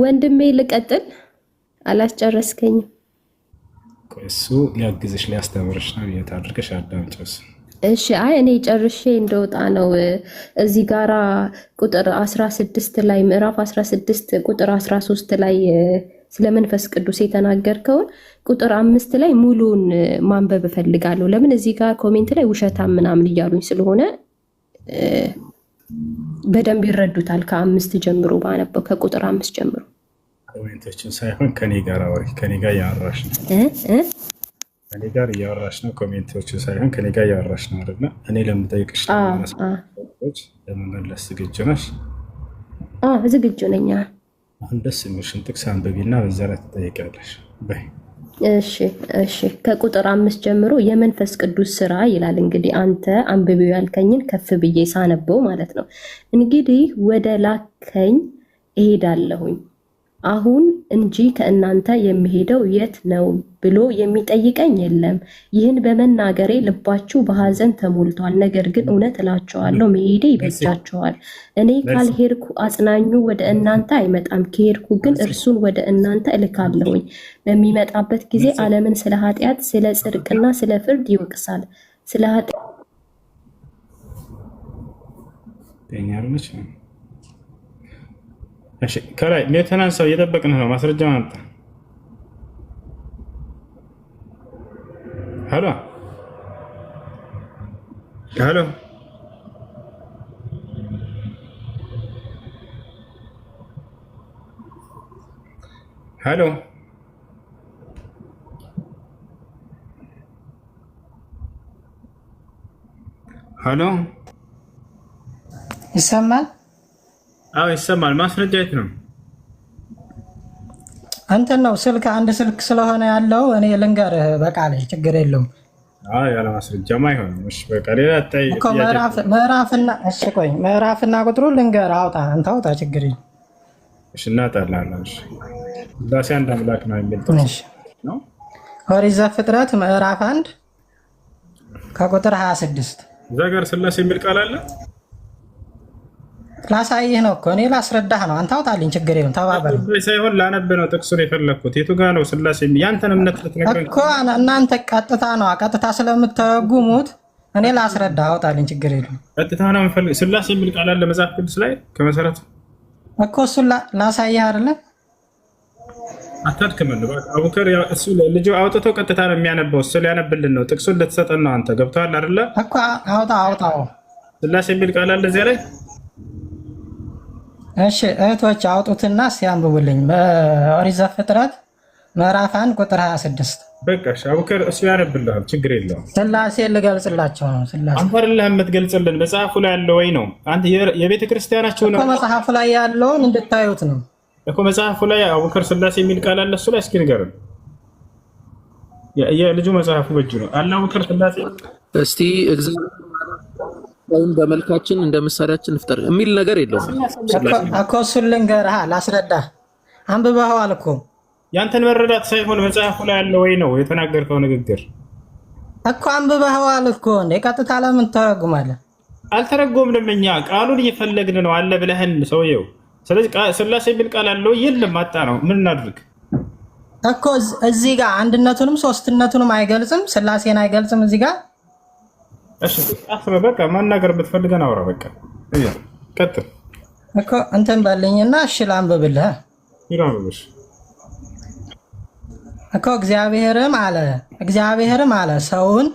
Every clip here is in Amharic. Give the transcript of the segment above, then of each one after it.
ወንድሜ ልቀጥል አላስጨረስከኝም። እሱ ሊያግዝሽ ሊያስተምርሽ ነው አድርገሽ አዳምጪው። እሺ አይ እኔ ጨርሼ እንደወጣ ነው። እዚህ ጋራ ቁጥር 16 ላይ ምዕራፍ 16 ቁጥር 13 ላይ ስለ መንፈስ ቅዱስ የተናገርከውን ቁጥር 5 ላይ ሙሉን ማንበብ እፈልጋለሁ። ለምን እዚህ ጋር ኮሜንት ላይ ውሸታም ምናምን እያሉኝ ስለሆነ በደንብ ይረዱታል። ከ5 ጀምሮ ባነበው ከቁጥር 5 ጀምሮ ኮሜንቶችን ሳይሆን ከኔ ጋር አውሪ። ከኔ ጋር እያወራሽ ነው። ከኔ ጋር እያወራሽ ነው። ኮሜንቶችን ሳይሆን ከኔ ጋር እያወራሽ ነው አይደል? እኔ ለምጠይቅሽ ለመመለስ ዝግጁ ነሽ? ዝግጁ ነኝ። አሁን ደስ የሚልሽን ጥቅስ አንብቢና በዛ ላይ ትጠይቂያለሽ። በይ እሺ ከቁጥር 5 ጀምሮ የመንፈስ ቅዱስ ስራ ይላል። እንግዲህ አንተ አንብቢው ያልከኝን ከፍ ብዬ ሳነበው ማለት ነው። እንግዲህ ወደ ላከኝ እሄዳለሁኝ አሁን እንጂ ከእናንተ የሚሄደው የት ነው ብሎ የሚጠይቀኝ የለም። ይህን በመናገሬ ልባችሁ በሐዘን ተሞልቷል። ነገር ግን እውነት እላችኋለሁ መሄዴ ይበጃችኋል። እኔ ካልሄድኩ አጽናኙ ወደ እናንተ አይመጣም፣ ከሄድኩ ግን እርሱን ወደ እናንተ እልካለሁኝ። በሚመጣበት ጊዜ ዓለምን ስለ ኃጢአት፣ ስለ ጽድቅና ስለ ፍርድ ይወቅሳል። ስለ ኃጢአት ከላይ ሌተናንት ሰው እየጠበቅን ነው። ማስረጃ ማምጣ። ሄሎ ሄሎ ሄሎ ሄሎ ይሰማል? አዎ ይሰማል። ማስረጃ የት ነው? እንትን ነው ስልክ አንድ ስልክ ስለሆነ ያለው እኔ ልንገርህ በቃል ችግር የለውም። አዎ ያለ ማስረጃማ አይሆንም። እሺ በቃ ሌላ ታይ እኮ ምዕራፍና እሺ ቆይ ምዕራፍና ቁጥሩ ልንገርህ። አውጣ አንተ አውጣ ችግር የለም። እሺ እናጣላለን። እሺ ዳሴ አንድ አምላክ ነው የሚል ነው። ኦሪት ዘፍጥረት ምዕራፍ 1 ከቁጥር 26 ዘገር ስላሴ የሚል ቃል አለ። ላሳይህ ነው እኮ እኔ ላስረዳህ ነው። አንተ አውጣልኝ ችግር የለም። ተባበል ሳይሆን ላነብ ነው ጥቅሱን የፈለኩት። የቱ ጋር ነው ስላሴ? ያንተን እምነት ልትነግረኝ እኮ እናንተ ቀጥታ ነው ቀጥታ ስለምትተረጉሙት እኔ ላስረዳህ። አውጣልኝ ችግር የለም። ቀጥታ ነው የምፈልግ። ስላሴ የሚል ቃል አለ መጽሐፍ ቅዱስ ላይ ከመሰረቱ እኮ እሱን ላሳይህ አይደለ? አታድክመን በቃ። አቡከር እሱ ልጁ አውጥቶ ቀጥታ ነው የሚያነበው። እሱ ሊያነብልን ነው። ጥቅሱን ልትሰጠን ነው። አንተ ገብቶሃል አይደለ? እኮ አውጣው። ስላሴ የሚል ቃል አለ እዚያ ላይ። እሺ እህቶች አውጡትና ሲያንብቡልኝ። በኦሪት ዘፍጥረት ምዕራፍ 1 ቁጥር 26 በቃ አቡከር እሱ ያነብልሃል። ችግር የለውም። ስላሴ ልገልጽላቸው ነው። ስላሴ አንተ አይደለህ የምትገልጽልን፣ መጽሐፉ ላይ ያለው ወይ ነው። አንተ የቤተ ክርስቲያናችሁ ነው እኮ መጽሐፉ ላይ ያለውን እንድታዩት ነው እኮ። መጽሐፉ ላይ አቡከር ስላሴ የሚል ቃል አለ። እሱ ላይ እስኪ ንገረን። የልጁ መጽሐፉ በእጁ ነው አለ አቡከር ስላሴ። እስቲ እግዚአብሔር በመልካችን እንደ ምሳሌያችን እንፍጠር የሚል ነገር የለውም እኮ። እሱን ልንገርህ ላስረዳህ። አንብበኸዋል እኮ። ያንተን መረዳት ሳይሆን መጽሐፉ ላይ ያለ ወይ ነው የተናገርከው ንግግር እኮ። አንብበኸዋል እኮ። እንደ ቀጥታ ለምን ተረጉማለህ? አልተረጎምንም እኛ ቃሉን እየፈለግን ነው አለ ብለህን ሰውየው። ስለዚህ ስላሴ የሚል ቃል አለው የለም አጣ ነው። ምን እናድርግ እኮ። እዚህ ጋር አንድነቱንም ሶስትነቱንም አይገልጽም፣ ስላሴን አይገልጽም እዚህ ጋር። እሺ በቃ ማናገር ብትፈልገን አውራ። በቃ ቀጥል እኮ እንትን በልኝና እሺ ላንብብልህ እኮ። እግዚአብሔርም አለ ሰውን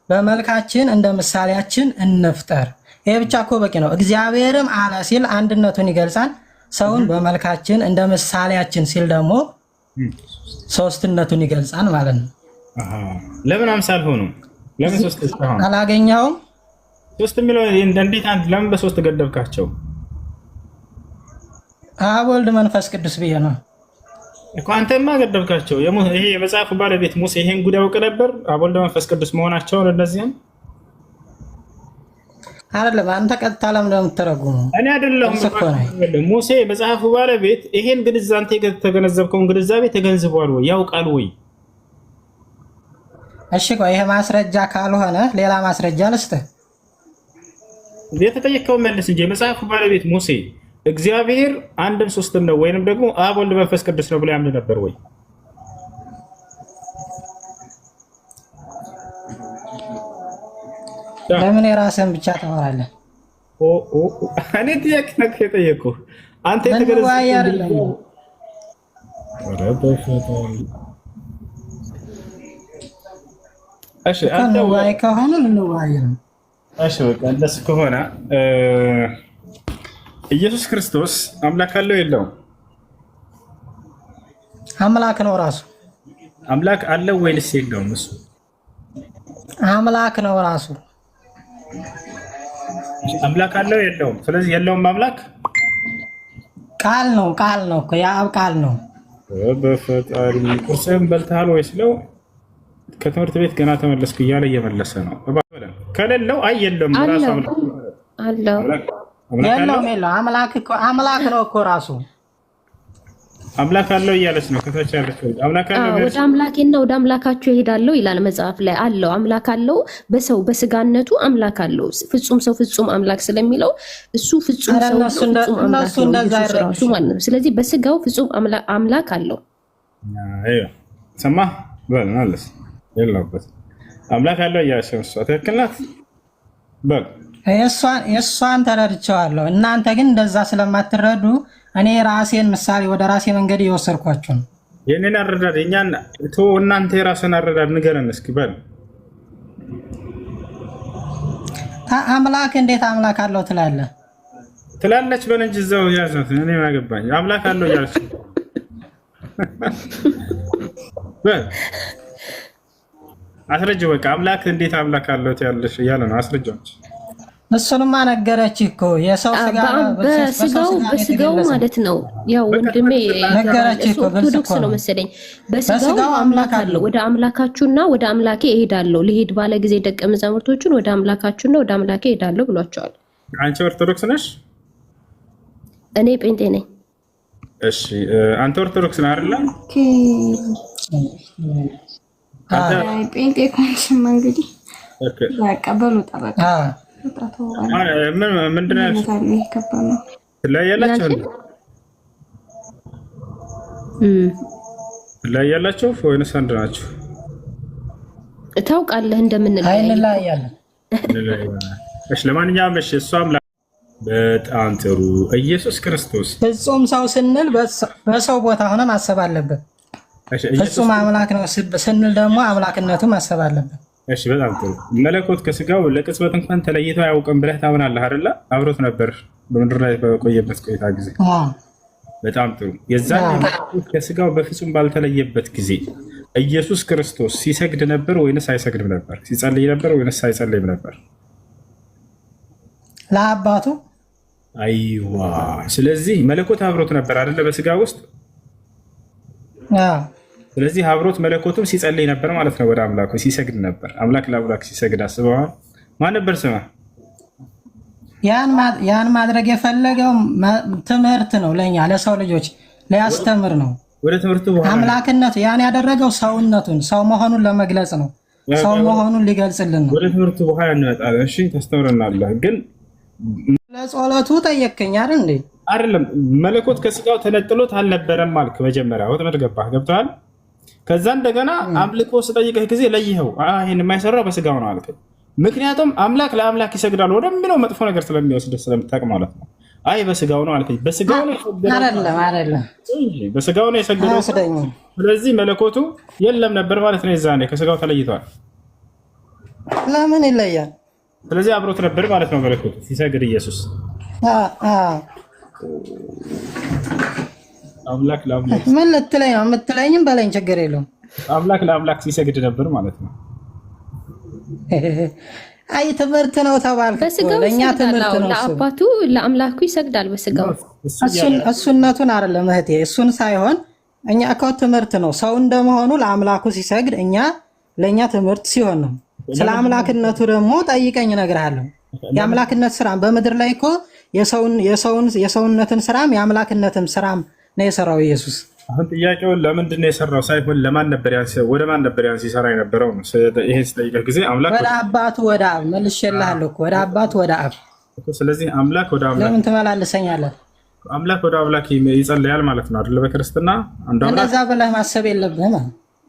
በመልካችን እንደ ምሳሌያችን እንፍጠር። ይሄ ብቻ እኮ በቂ ነው። እግዚአብሔርም አለ ሲል አንድነቱን ይገልጻል። ሰውን በመልካችን እንደ ምሳሌያችን ሲል ደግሞ ሶስትነቱን ይገልጻል ማለት ነው። ለምን አምሳል ሆኑ? ለምን ሶስት ተሆነ? አላገኘውም። ሶስት የሚለው እንዴት አንድ ለምን በሶስት ገደብካቸው? አብ ወልድ መንፈስ ቅዱስ ብዬ ነው እኮ። አንተማ ገደብካቸው። ይሄ የመጽሐፉ ባለቤት ሙሴ ይሄን ጉድ ያውቅ ነበር አብ ወልድ መንፈስ ቅዱስ መሆናቸውን። እነዚህም አይደለም አንተ ቀጥታ ለምን እንደምትተረጉመው እኔ አይደለሁም። ሙሴ የመጽሐፉ ባለቤት ይሄን ግንዛቤ የተገነዘብከውን ግንዛቤ ተገንዝቧል ወይ ያውቃል ወይ? እሺ ቆይ ይሄ ማስረጃ ካልሆነ ሌላ ማስረጃ ልስጥህ። የተጠየቀው መልስ እንጂ የመጽሐፉ ባለቤት ሙሴ እግዚአብሔር አንድም ሶስትም ነው ወይንም ደግሞ አብ ወልድ መንፈስ ቅዱስ ነው ብሎ ያምን ነበር ወይ? ለምን የራስህን ብቻ ታወራለህ? እኔ ጥያቄ ነው የጠየኩህ። አንተ የተገለጸ አይደለም። እሺ አንተ ወይ ከሆነ እንወያይ ነው። እሺ በቃ እንደሱ ከሆነ ኢየሱስ ክርስቶስ አምላክ አለው የለውም? አምላክ ነው ራሱ። አምላክ አለው ወይስ የለውም? እሱ አምላክ ነው ራሱ። አምላክ አለው የለውም? ስለዚህ የለውም አምላክ ቃል ነው እኮ የአብ ቃል ነው። በፈጣሪ ቁርስህን በልተሃል ወይስ ነው? ከትምህርት ቤት ገና ተመለስኩ እያለ እየመለሰ ነው። ከሌለው አይ የለውም ራሱ አለው የለውም አምላክ ነው እኮ ራሱ። አምላክ አለው እያለች ነው ከታች ያለችው። አምላክ አለው ወደ አምላኬና ወደ አምላካችሁ እሄዳለሁ ይላል መጽሐፍ ላይ አለው። አምላክ አለው በሰው በስጋነቱ አምላክ አለው። ፍጹም ሰው ፍጹም አምላክ ስለሚለው እሱ ፍጹም ሰው ፍጹም አምላክ ነው ራሱ ማለት ነው። ስለዚህ በስጋው ፍጹም አምላክ አለው። አይ ሰማ በል ማለት የለውበት አምላክ አለው እያለች ነው። እሷ ትክክል ናት። በል የእሷን ተረድቼዋለሁ። እናንተ ግን እንደዛ ስለማትረዱ እኔ ራሴን ምሳሌ ወደ ራሴ መንገድ እየወሰድኳችሁ ነው። የኔን አረዳድ እኛን ቶ እናንተ የራስን አረዳድ ንገረን እስኪ በል። አምላክ እንዴት አምላክ አለው ትላለህ? ትላለች በል እንጂ እዛው ያዛት። እኔ ምን አገባኝ? አምላክ አለው እያለች በል አስረጅ። በቃ አምላክ እንዴት አምላክ አለው ያለሽ እያለ ነው። አስረጃዎች እሱንማ ነገረች እኮ የሰው ስጋ በስጋው ማለት ነው። ያው ወንድሜ ነገረች እኮ ኦርቶዶክስ ነው መሰለኝ። በስጋው አምላክ አለው። ወደ አምላካችሁና ወደ አምላኬ እሄዳለሁ ልሄድ ባለ ጊዜ ደቀ መዛሙርቶቹን ወደ አምላካችሁና ወደ አምላኬ እሄዳለሁ ብሏቸዋል። አንቺ ኦርቶዶክስ ነሽ? እኔ ጴንጤ ነኝ። እሺ አንተ ኦርቶዶክስ ነህ አይደል? ጴንጤ ኮንሽማ እንግዲህ ያቀበሉ ጠበቃ ምንድን ነው ትለያላችሁ ወይንስ አንድ ናችሁ? ታውቃለህ እንደምንለያያለን። እሺ ለማንኛውም እሺ እሱ አምላክ በጣም ጥሩ። ኢየሱስ ክርስቶስ ፍጹም ሰው ስንል በሰው ቦታ ሆነ ማሰብ አለበት። ፍጹም አምላክ ነው ስንል ደግሞ አምላክነቱ ማሰብ አለበት። እሺ በጣም ጥሩ። መለኮት ከስጋው ለቅጽበት እንኳን ተለይቶ አያውቅም ብለህ ታምናለህ አይደለ? አብሮት ነበር በምድር ላይ በቆየበት ቆይታ ጊዜ። በጣም ጥሩ። የዛን መለኮት ከስጋው በፍጹም ባልተለየበት ጊዜ ኢየሱስ ክርስቶስ ሲሰግድ ነበር ወይንስ አይሰግድም ነበር? ሲጸልይ ነበር ወይንስ አይጸልይም ነበር? ለአባቱ። አይዋ። ስለዚህ መለኮት አብሮት ነበር አይደለ? በስጋ ውስጥ ስለዚህ አብሮት መለኮቱም ሲጸልይ ነበር ማለት ነው። ወደ አምላኩ ሲሰግድ ነበር። አምላክ ለአምላክ ሲሰግድ አስበዋል። ማን ነበር ስማ? ያን ማድረግ የፈለገው ትምህርት ነው። ለኛ ለሰው ልጆች ሊያስተምር ነው። ወደ ትምህርቱ በኋላ አምላክነቱ ያን ያደረገው ሰውነቱን ሰው መሆኑን ለመግለጽ ነው። ሰው መሆኑን ሊገልጽልን ነው። ወደ ትምህርቱ በኋላ እንመጣለን። እሺ ታስተምረናለህ። ግን ለጸሎቱ ጠየቅከኝ አይደል እንዴ? አይደለም። መለኮት ከስጋው ተነጥሎት አልነበረም ማልክ። መጀመሪያ ወጥመድ ገባህ። ገብቶሃል? ከዛ እንደገና አምልኮ ስጠይቅህ ጊዜ ለይኸው ይሄን የማይሰራው በስጋው ነው አልከኝ። ምክንያቱም አምላክ ለአምላክ ይሰግዳል ወደሚለው መጥፎ ነገር ስለሚወስድ ስለምታውቅ ማለት ነው። አይ በስጋው ነው አልከኝ። በስጋው ነው አይደለም በስጋው ነው የሰገደው። ስለዚህ መለኮቱ የለም ነበር ማለት ነው። የዛኔ ከስጋው ተለይቷል። ለምን ይለያል? ስለዚህ አብሮት ነበር ማለት ነው መለኮቱ ሲሰግድ ኢየሱስ። አምላክ ለአምላክ ምን ልትለኝ ነው? የምትለኝም በለኝ፣ ችግር የለውም። አምላክ ለአምላክ ሲሰግድ ነበር ማለት ነው። አይ ትምህርት ነው ተባልክ። ለእኛ ትምህርት ነው። ለአባቱ ለአምላኩ ይሰግዳል በስጋው። እሱነቱን አይደለም እህቴ፣ እሱን ሳይሆን እኛ እኮ ትምህርት ነው። ሰው እንደመሆኑ ለአምላኩ ሲሰግድ ለእኛ ትምህርት ሲሆን ነው። ስለ አምላክነቱ ደግሞ ጠይቀኝ እነግርሃለሁ። የአምላክነት ስራም በምድር ላይ እኮ የሰውነትን ስራም የአምላክነትም ስራም ነው የሰራው ኢየሱስ። አሁን ጥያቄውን ለምንድን ነው የሰራው ሳይሆን ለማን ነበር ወደ ማን ነበር ያን ሲሰራ የነበረው ነው። ይሄን ስጠይቀህ ጊዜ አምላክ ወደ አባቱ ወደ አብ መልሼልሃለሁ እኮ ወደ አባቱ ወደ አብ። ስለዚህ አምላክ ወደ አምላክ ለምን ትመላልሰኛለህ? አምላክ ወደ አምላክ ይጸልያል ማለት ነው አይደል? በክርስትና አንዱ አምላክ እንደዛ ብለህ ማሰብ የለብህም።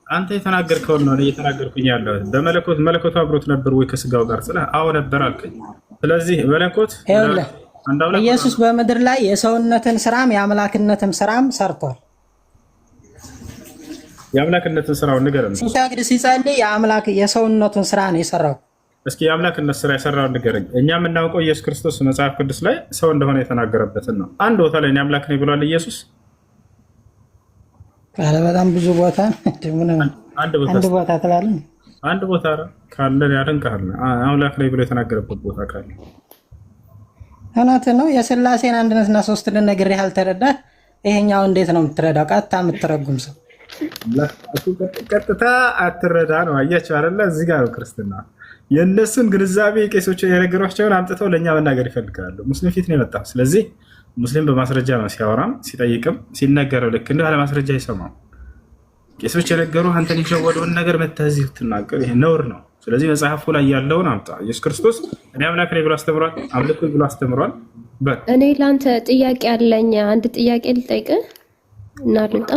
አንተ የተናገርከው ነው እየተናገርኩኝ ያለው። በመለኮት መለኮቱ አብሮት ነበር ወይ ከስጋው ጋር ስለ አዎ ነበር አልከኝ። ስለዚህ መለኮት አንዱ አምላክ ኢየሱስ በምድር ላይ የሰውነትን ስራም የአምላክነትን ስራም ሰርቷል። የአምላክነትን ስራውን ንገረን። ሲሰግድ ሲጸልይ የአምላክ የሰውነቱን ስራ ነው የሰራው። እስኪ የአምላክነት ስራ የሰራውን ንገረኝ። እኛ የምናውቀው ኢየሱስ ክርስቶስ መጽሐፍ ቅዱስ ላይ ሰው እንደሆነ የተናገረበትን ነው። አንድ ቦታ ላይ እኔ አምላክ ነኝ ብሏል ኢየሱስ? ቃል በጣም ብዙ ቦታ አንድ ቦታ ትላለህ። አንድ ቦታ ካለ ያደንቃል። አምላክ ነኝ ብሎ የተናገረበት ቦታ ካለ እውነት ነው። የሥላሴን አንድነትና ሶስትነት ነግሬህ አልተረዳህ። ይሄኛው እንዴት ነው የምትረዳው? ቀጥታ የምትረጉም ሰው ቀጥታ አትረዳ ነው። አያቸው አይደለ? እዚህ ጋር ነው ክርስትና። የእነሱን ግንዛቤ ቄሶች የነገሯቸውን አምጥተው ለእኛ መናገር ይፈልጋሉ። ሙስሊም ፊት ነው የመጣው። ስለዚህ ሙስሊም በማስረጃ ነው ሲያወራም ሲጠይቅም ሲነገረው፣ ልክ እንዲሁ ያለ ማስረጃ አይሰማም። ቄሶች የነገሩ አንተን የሸወደውን ነገር መተህ እዚህ ትናገር፣ ይሄ ነውር ነው። ስለዚህ መጽሐፉ ላይ ያለውን አምጣ። ኢየሱስ ክርስቶስ እኔ አምላክ ነኝ ብሎ አስተምሯል። አምልኩ ብሎ አስተምሯል። እኔ ለአንተ ጥያቄ አለኝ። አንድ ጥያቄ ልጠይቅህ እና ልውጣ።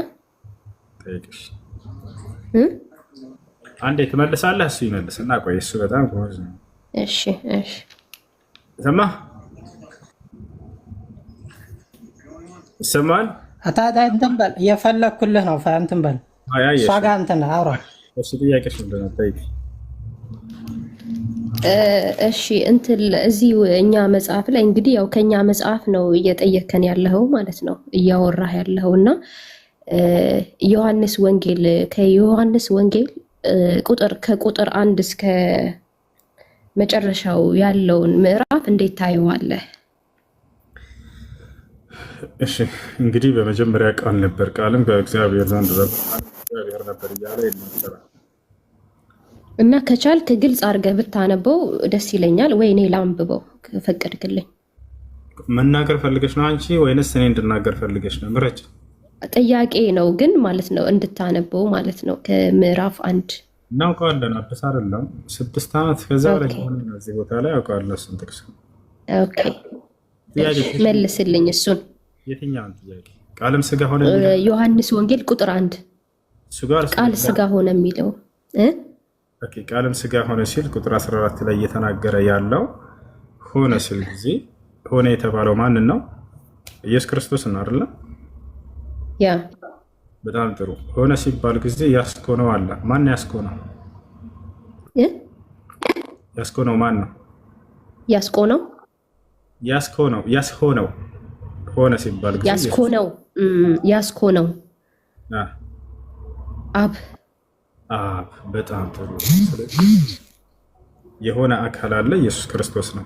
አንዴ ትመልሳለህ፣ እሱ ይመልስና ቆይ። እሱ በጣም ጎበዝ ነው። እሺ እሺ። ሰማህ? ይሰማል? አታታ እንትን በል እየፈለግኩልህ ነው። እንትን በል እሷ ጋር እንትን አውራ። እሱ ጥያቄሽ ምንድን ነው? ጠይቂ። እሺ እንትን እዚህ እኛ መጽሐፍ ላይ እንግዲህ ያው ከኛ መጽሐፍ ነው እየጠየከን ያለኸው ማለት ነው እያወራህ ያለኸውና ዮሐንስ ወንጌል ከዮሐንስ ወንጌል ከቁጥር 1 እስከ መጨረሻው ያለውን ምዕራፍ እንዴት ታየዋለህ? እሺ እንግዲህ በመጀመሪያ ቃል ነበር፣ ቃልም በእግዚአብሔር ዘንድ እግዚአብሔር ነበር እያለ ይናገራል እና ከቻልክ ግልጽ አድርገህ ብታነበው ደስ ይለኛል። ወይ እኔ ላንብበው ከፈቀድክልኝ። መናገር ፈልገሽ ነው አንቺ ወይንስ እኔ እንድናገር ፈልገሽ ነው? ምረጭ። ጥያቄ ነው ግን ማለት ነው እንድታነበው ማለት ነው። ከምዕራፍ 1 እናውቀዋለን። አዲስ አይደለም። 6 ዓመት ከዛ በላይ ሆነ እዚህ ቦታ ላይ አውቀዋለሁ። እሱን ጥቅስ ኦኬ መልስልኝ እሱን። የትኛውን ጥያቄ? ቃልም ስጋ ሆነ ዮሐንስ ወንጌል ቁጥር 1 ቃል ስጋ ሆነ የሚለው ኦኬ። ቃልም ስጋ ሆነ ሲል ቁጥር 14 ላይ እየተናገረ ያለው ሆነ ሲል ጊዜ ሆነ የተባለው ማንን ነው? ኢየሱስ ክርስቶስ ነው አይደል? ያ በጣም ጥሩ። ሆነ ሲባል ጊዜ ያስኮነው አለ። ማን ያስኮነው? ያስኮነው ማን ነው? ያስኮነው ሆነ ሲባል ጊዜ ያስኮነው አብ። በጣም ጥሩ። ስለዚህ የሆነ አካል አለ፣ ኢየሱስ ክርስቶስ ነው።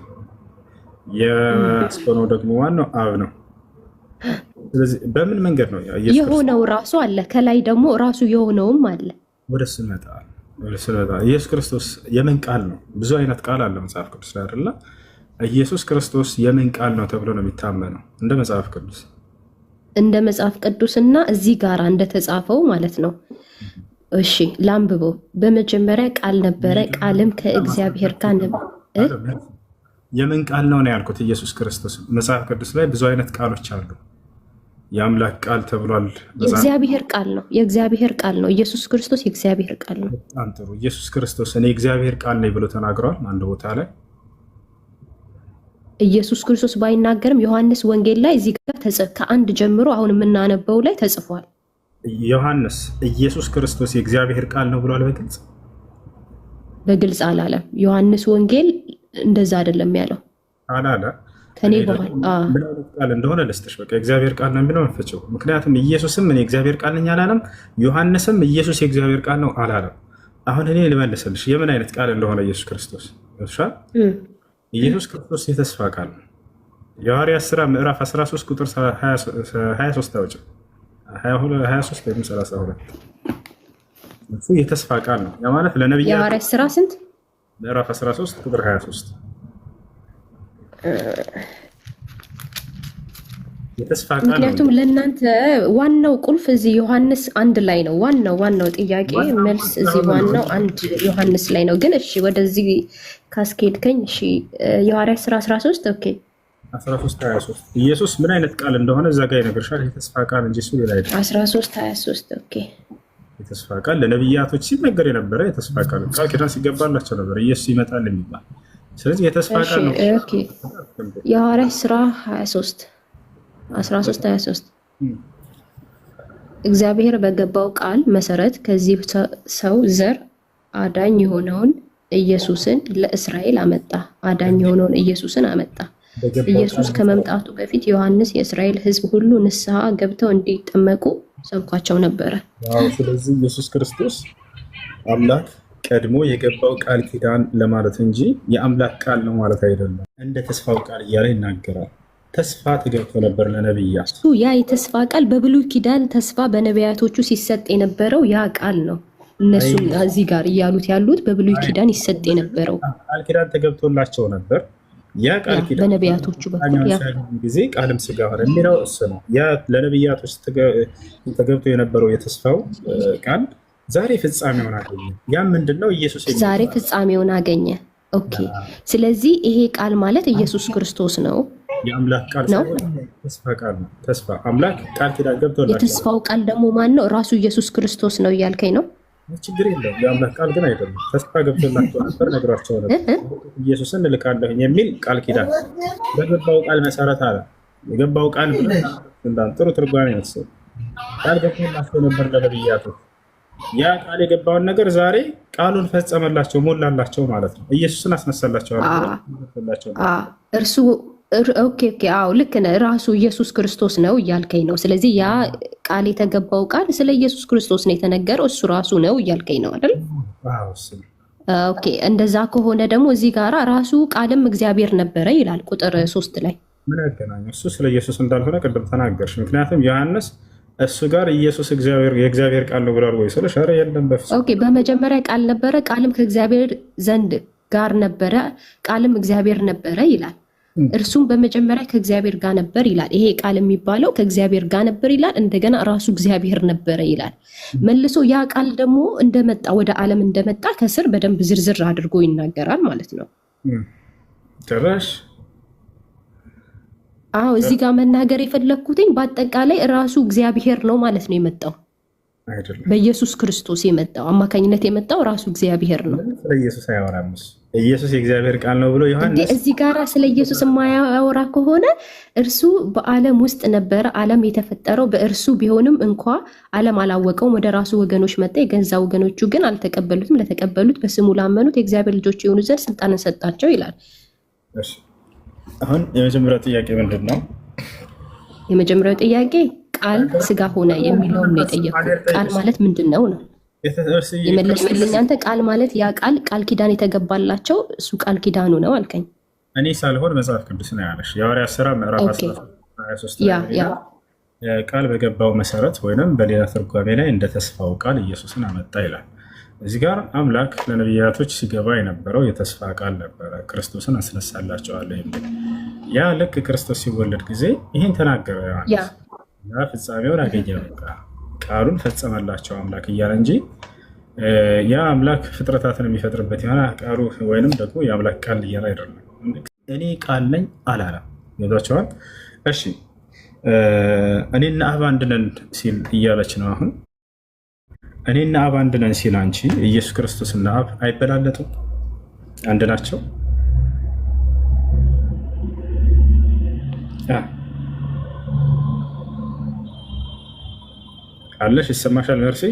ያስኮነው ደግሞ ማን ነው? አብ ነው። ስለዚህ በምን መንገድ ነው የሆነው? ራሱ አለ፣ ከላይ ደግሞ ራሱ የሆነውም አለ። ወደ እሱ መጣ። ኢየሱስ ክርስቶስ የምን ቃል ነው? ብዙ አይነት ቃል አለ መጽሐፍ ቅዱስ ላይ አይደለ? ኢየሱስ ክርስቶስ የምን ቃል ነው ተብሎ ነው የሚታመነው? እንደ መጽሐፍ ቅዱስና እዚህ ጋር እንደተጻፈው ማለት ነው። እሺ ላንብበው። በመጀመሪያ ቃል ነበረ፣ ቃልም ከእግዚአብሔር ጋር ነበር። የምን ቃል ነው ያልኩት? ኢየሱስ ክርስቶስ። መጽሐፍ ቅዱስ ላይ ብዙ አይነት ቃሎች አሉ። የአምላክ ቃል ተብሏል። የእግዚአብሔር ቃል ነው። የእግዚአብሔር ቃል ነው። ኢየሱስ ክርስቶስ የእግዚአብሔር ቃል ነው። በጣም ጥሩ። ኢየሱስ ክርስቶስ እኔ እግዚአብሔር ቃል ነኝ ብሎ ተናግሯል አንድ ቦታ ላይ። ኢየሱስ ክርስቶስ ባይናገርም ዮሐንስ ወንጌል ላይ እዚህ ጋር ከ1 ጀምሮ አሁን የምናነበው ላይ ተጽፏል። ዮሐንስ ኢየሱስ ክርስቶስ የእግዚአብሔር ቃል ነው ብሏል በግልጽ አላለም። ዮሐንስ ወንጌል እንደዛ አይደለም ያለው አላለ። ከኔ በኋላ ምን አይነት ቃል እንደሆነ ልስጥሽ። በቃ የእግዚአብሔር ቃል ነው የሚለው እንፈጭው። ምክንያቱም ኢየሱስም እኔ እግዚአብሔር ቃል ነኝ አላለም። ዮሐንስም ኢየሱስ የእግዚአብሔር ቃል ነው አላለም። አሁን እኔ ልመልስልሽ የምን አይነት ቃል እንደሆነ ኢየሱስ ክርስቶስ ኢየሱስ ክርስቶስ የተስፋ ቃል ነው። የሐዋርያት ሥራ ምዕራፍ 13 ቁጥር 23 አውጭ 23 ወይም 32 እሱ የተስፋ ቃል ነው። ያ ማለት ለነብያት የሐዋርያት ሥራ ስንት? ምዕራፍ 13 ቁጥር 23 የተስፋ ቃል ነው። ምክንያቱም ለእናንተ ዋናው ቁልፍ እዚህ ዮሐንስ 1 ላይ ነው። ዋናው ጥያቄ መልስ እዚህ ዋናው 1 ዮሐንስ ላይ ነው። ግን እሺ ወደዚህ ካስኬድከኝ እሺ የሐዋርያት ሥራ 13 ኦኬ 13:23 ኢየሱስ ምን አይነት ቃል እንደሆነ እዛ ጋር ይነግርሻል። የተስፋ ቃል እንጂ እሱ ሌላ አይደለም። 13:23 ኦኬ። የተስፋ ቃል ለነቢያቶች ሲነገር የነበረ የተስፋ ቃል ኪዳን ሲገባላቸው ነበር ኢየሱስ ይመጣል የሚባል። ስለዚህ የተስፋ ቃል ነው። ኦኬ። የሐዋርያት ሥራ 13:23 እግዚአብሔር በገባው ቃል መሰረት ከዚህ ሰው ዘር አዳኝ የሆነውን ኢየሱስን ለእስራኤል አመጣ። አዳኝ የሆነውን ኢየሱስን አመጣ። ኢየሱስ ከመምጣቱ በፊት ዮሐንስ የእስራኤል ሕዝብ ሁሉ ንስሐ ገብተው እንዲጠመቁ ሰብኳቸው ነበረ። ስለዚህ ኢየሱስ ክርስቶስ አምላክ ቀድሞ የገባው ቃል ኪዳን ለማለት እንጂ የአምላክ ቃል ነው ማለት አይደለም። እንደ ተስፋው ቃል እያለ ይናገራል። ተስፋ ተገብቶ ነበር ለነቢያት። ያ የተስፋ ቃል በብሉይ ኪዳን ተስፋ በነቢያቶቹ ሲሰጥ የነበረው ያ ቃል ነው። እነሱም እዚህ ጋር እያሉት ያሉት በብሉይ ኪዳን ይሰጥ የነበረው ቃል ኪዳን ተገብቶላቸው ነበር። ያ ቃል ኪዳን በነቢያቶቹ በኩል ጊዜ ቃልም ሥጋ ሆነ የሚለው እሱ ነው። ያ ለነቢያቶች ተገብቶ የነበረው የተስፋው ቃል ዛሬ ፍጻሜውን አገኘ። ያ ምንድነው? ኢየሱስ ዛሬ ፍጻሜውን አገኘ። ኦኬ። ስለዚህ ይሄ ቃል ማለት ኢየሱስ ክርስቶስ ነው። የአምላክ ቃል ነው። ተስፋ ቃል ነው። ተስፋ አምላክ ቃል ኪዳን ገብቶላቸው። የተስፋው ቃል ደግሞ ማን ነው? ራሱ ኢየሱስ ክርስቶስ ነው እያልከኝ ነው? ችግር የለም። የአምላክ ቃል ግን አይደለም። ተስፋ ገብቶላቸው ነበር፣ ነግሯቸው ነበር ኢየሱስን እልካለሁኝ የሚል ቃል ኪዳን በገባው ቃል መሰረት አለ። የገባው ቃል ጥሩ ትርጓሜ ነው። ቃል ገብቶላቸው ነበር ለነቢያቱ። ያ ቃል የገባውን ነገር ዛሬ ቃሉን ፈጸመላቸው፣ ሞላላቸው ማለት ነው። ኢየሱስን አስነሳላቸው። እርሱ ኦኬ አዎ ልክ ነህ። ራሱ ኢየሱስ ክርስቶስ ነው እያልከኝ ነው። ስለዚህ ያ ቃል የተገባው ቃል ስለ ኢየሱስ ክርስቶስ ነው የተነገረው፣ እሱ ራሱ ነው እያልከኝ ነው አይደል? ኦኬ። እንደዛ ከሆነ ደግሞ እዚህ ጋር ራሱ ቃልም እግዚአብሔር ነበረ ይላል ቁጥር 3 ላይ። ምን ያገናኘው? እሱ ስለ ኢየሱስ እንዳልሆነ ቅድም ተናገርሽ። ምክንያቱም ዮሐንስ እሱ ጋር ኢየሱስ የእግዚአብሔር ቃል ነው ብሏል ወይ ስልሽ፣ ኧረ የለም በፍጹም። ኦኬ። በመጀመሪያ ቃል ነበረ፣ ቃልም ከእግዚአብሔር ዘንድ ጋር ነበረ፣ ቃልም እግዚአብሔር ነበረ ይላል። እርሱም በመጀመሪያ ከእግዚአብሔር ጋር ነበር ይላል። ይሄ ቃል የሚባለው ከእግዚአብሔር ጋር ነበር ይላል። እንደገና ራሱ እግዚአብሔር ነበረ ይላል። መልሶ ያ ቃል ደግሞ እንደመጣ ወደ ዓለም እንደመጣ ከስር በደንብ ዝርዝር አድርጎ ይናገራል ማለት ነው። ጭራሽ አዎ፣ እዚህ ጋር መናገር የፈለግኩትኝ በአጠቃላይ ራሱ እግዚአብሔር ነው ማለት ነው የመጣው። በኢየሱስ ክርስቶስ የመጣው አማካኝነት የመጣው ራሱ እግዚአብሔር ነው። ስለ ኢየሱስ አያወራም። ኢየሱስ የእግዚአብሔር ቃል ነው ብሎ ዮሐንስ እዚህ ጋር ስለ ኢየሱስ የማያወራ ከሆነ እርሱ በዓለም ውስጥ ነበረ፣ ዓለም የተፈጠረው በእርሱ ቢሆንም እንኳ ዓለም አላወቀውም። ወደ ራሱ ወገኖች መጣ፣ የገዛ ወገኖቹ ግን አልተቀበሉትም። ለተቀበሉት በስሙ ላመኑት የእግዚአብሔር ልጆች የሆኑ ዘንድ ስልጣንን ሰጣቸው ይላል። አሁን የመጀመሪያው ጥያቄ ምንድን ነው? የመጀመሪያው ጥያቄ ቃል ሥጋ ሆነ የሚለውን ነው የጠየቁት። ቃል ማለት ምንድን ነው ነው የመለስክልኝ አንተ። ቃል ማለት ያ ቃል ኪዳን የተገባላቸው እሱ ቃል ኪዳኑ ነው አልከኝ። እኔ ሳልሆን መጽሐፍ ቅዱስ ነው ያለሽ። የሐዋርያት ሥራ ምዕራፍ 23 ቃል በገባው መሰረት ወይም በሌላ ትርጓሜ ላይ እንደ ተስፋው ቃል ኢየሱስን አመጣ ይላል። እዚህ ጋር አምላክ ለነቢያቶች ሲገባ የነበረው የተስፋ ቃል ነበረ። ክርስቶስን አስነሳላቸዋለሁ የሚል ያ ልክ ክርስቶስ ሲወለድ ጊዜ ይህን ተናገረ ዮሐንስ። ያ ፍጻሜውን አገኘ። በቃ ቃሉን ፈጸመላቸው አምላክ እያለ እንጂ ያ አምላክ ፍጥረታትን የሚፈጥርበት የሆነ ቃሉ ወይንም ደግሞ የአምላክ ቃል እያለ አይደለም። እኔ ቃል ነኝ አላለም። ገብቷቸዋል? እሺ እኔና አብ አንድ ነን ሲል እያለች ነው አሁን። እኔና አብ አንድ ነን ሲል አንቺ ኢየሱስ ክርስቶስና አብ አይበላለጡም? አንድ ናቸው። አለሽ ይሰማሻል? መርሲ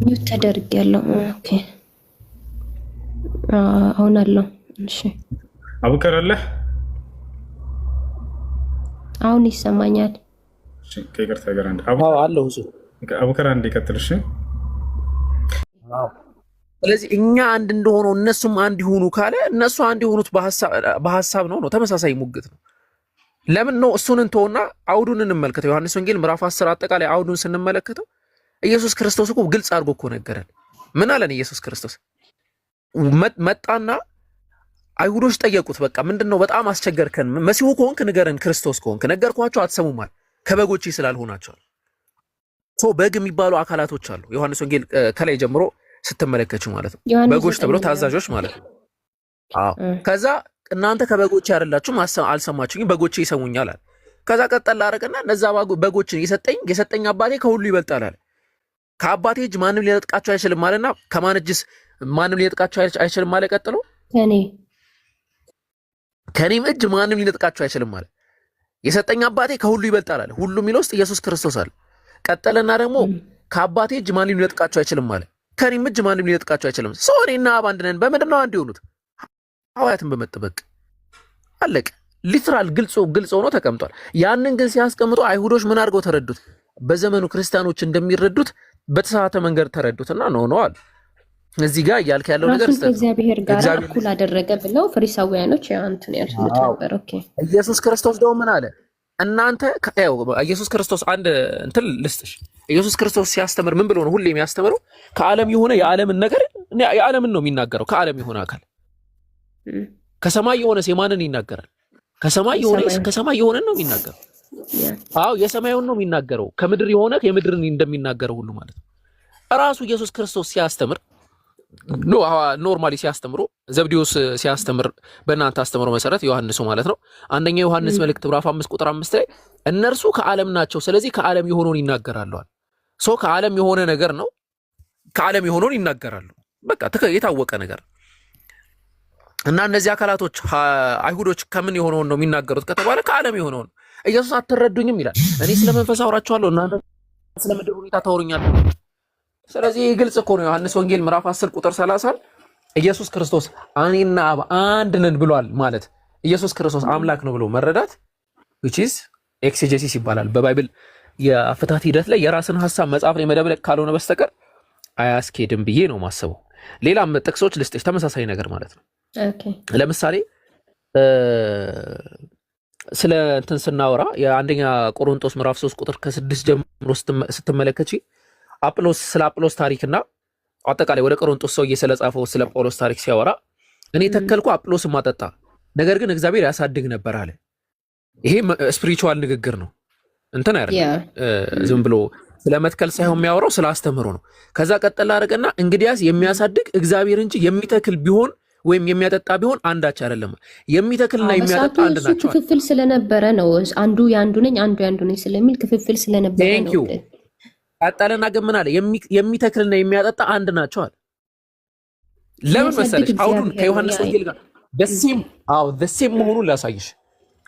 ሚውት ተደርጌያለሁ። ኦኬ አሁን አለው። እሺ አቡከር አለ? አሁን ይሰማኛል። እሺ ከይቅርታ ጋር አንድ አለው እሱ አቡከር አንድ ይቀጥል። እሺ ስለዚህ እኛ አንድ እንደሆነው እነሱም አንድ ይሁኑ ካለ እነሱ አንድ የሆኑት በሐሳብ ነው። ተመሳሳይ ሙግት ነው። ለምን ነው? እሱን እንተውና አውዱን እንመልከተው። ዮሐንስ ወንጌል ምዕራፍ 10 አጠቃላይ አውዱን ስንመለከተው ኢየሱስ ክርስቶስ እኮ ግልጽ አድርጎ እኮ ነገረን። ምን አለን? ኢየሱስ ክርስቶስ መጣና አይሁዶች ጠየቁት። በቃ ምንድነው በጣም አስቸገርከን፣ መሲሁ ከሆንክ ንገረን፣ ክርስቶስ ከሆንክ ነገርኳቸው፣ አትሰሙማል፣ ከበጎቼ ስላልሆናቸዋል። በግ የሚባሉ አካላቶች አሉ። ዮሐንስ ወንጌል ከላይ ጀምሮ ስትመለከቱ ማለት ነው። በጎች ተብሎ ታዛዦች ማለት ነው። ከዛ እናንተ ከበጎቼ አይደላችሁም አልሰማችሁኝም፣ በጎቼ ይሰሙኛል አለ። ከዛ ቀጠል አደረገና እነዛ በጎችን የሰጠኝ አባቴ ከሁሉ ይበልጣል አለ። ከአባቴ እጅ ማንም ሊነጥቃቸው አይችልም አለና ከማን እጅስ ማንም ሊነጥቃቸው አይችልም አለ። ቀጥሎ ከኔም እጅ ማንም ሊነጥቃቸው አይችልም አለ። የሰጠኝ አባቴ ከሁሉ ይበልጣል አለ። ሁሉ የሚለው ውስጥ ኢየሱስ ክርስቶስ አለ። ቀጠለና ደግሞ ከአባቴ እጅ ማንም ሊነጥቃቸው አይችልም አለ። ከኔም እጅ ማንም ሊነጥቃቸው አይችልም። ሰው እኔና አብ አንድ ነን። በምንድን ነው አንድ የሆኑት? ሐዋርያትን በመጠበቅ አለቀ። ሊትራል ግልጽ ሆኖ ተቀምጧል። ያንን ግን ሲያስቀምጡ አይሁዶች ምን አድርገው ተረዱት? በዘመኑ ክርስቲያኖች እንደሚረዱት በተሳሳተ መንገድ ተረዱትና ነው አሉ። እዚህ ጋር እያልክ ያለው ነገር ከእግዚአብሔር ጋር እኩል አደረገ ብለው ፈሪሳውያኖች ያንተን ያልኩት ነበር። ኦኬ ኢየሱስ ክርስቶስ ደግሞ ምን አለ? እናንተ ኢየሱስ ክርስቶስ አንድ እንትን ልስጥሽ። ኢየሱስ ክርስቶስ ሲያስተምር ምን ብሎ ነው ሁሌ የሚያስተምረው? ከዓለም የሆነ የዓለምን ነገር የዓለምን ነው የሚናገረው። ከዓለም የሆነ አካል ከሰማይ የሆነ የማንን ይናገራል? ከሰማይ የሆነ ነው የሚናገረው። አዎ የሰማዩን ነው የሚናገረው። ከምድር የሆነ የምድርን እንደሚናገረው ሁሉ ማለት ነው። ራሱ ኢየሱስ ክርስቶስ ሲያስተምር ኖርማሊ ሲያስተምሩ ዘብዴዎስ ሲያስተምር በእናንተ አስተምሮ መሰረት ዮሐንሱ ማለት ነው። አንደኛ ዮሐንስ መልእክት ምዕራፍ 5 ቁጥር 5 ላይ እነርሱ ከዓለም ናቸው፣ ስለዚህ ከዓለም የሆነውን ይናገራሉ። ሰው ከዓለም የሆነ ነገር ነው፣ ከዓለም የሆነውን ይናገራሉ። በቃ የታወቀ ነገር እና እነዚህ አካላቶች አይሁዶች ከምን የሆነውን ነው የሚናገሩት ከተባለ ከዓለም የሆነውን። ኢየሱስ አትረዱኝም ይላል። እኔ ስለ መንፈስ አውራችኋለሁ፣ እናንተ ስለ ምድር ሁኔታ ታወሩኛላችሁ። ስለዚህ ግልጽ እኮ ነው። ዮሐንስ ወንጌል ምዕራፍ 10 ቁጥር 30 ኢየሱስ ክርስቶስ እኔና አብ አንድ ነን ብሏል ማለት ኢየሱስ ክርስቶስ አምላክ ነው ብሎ መረዳት which is exegesis ይባላል። በባይብል የፍታት ሂደት ላይ የራስን ሐሳብ መጽሐፍ ላይ መደብለቅ ካልሆነ በስተቀር አያስኬድም ብዬ ነው ማስበው። ሌላም ጥቅሶች ልስጥሽ ተመሳሳይ ነገር ማለት ነው። ለምሳሌ ስለ እንትን ስናወራ የአንደኛ ቆሮንቶስ ምዕራፍ 3 ቁጥር ከ6 ጀምሮ ስትመለከቺ ስለ አጵሎስ ታሪክና አጠቃላይ ወደ ቆሮንቶስ ሰውዬ ስለጻፈው ስለ ጳውሎስ ታሪክ ሲያወራ እኔ ተከልኩ አጵሎስም አጠጣ፣ ነገር ግን እግዚአብሔር ያሳድግ ነበር አለ። ይሄ ስፒሪቹዋል ንግግር ነው። እንትን አይደለም ዝም ብሎ ስለ መትከል ሳይሆን የሚያወራው ስለ አስተምህሮ ነው። ከዛ ቀጠል አደረገና እንግዲያስ የሚያሳድግ እግዚአብሔር እንጂ የሚተክል ቢሆን ወይም የሚያጠጣ ቢሆን አንዳች አይደለም። የሚተክልና የሚያጠጣ አንድ ናቸው። ክፍፍል ስለነበረ ነው። አንዱ ያንዱ ነኝ አንዱ ያንዱ ነኝ ስለሚል ክፍፍል ስለነበረ ነው። ቀጠለና ግን ምን አለ? የሚተክልና የሚያጠጣ አንድ ናቸው አለ። ለምን መሰለሽ? አውዱን ከዮሐንስ ወንጌል ጋር ደሴም መሆኑን ላሳይሽ።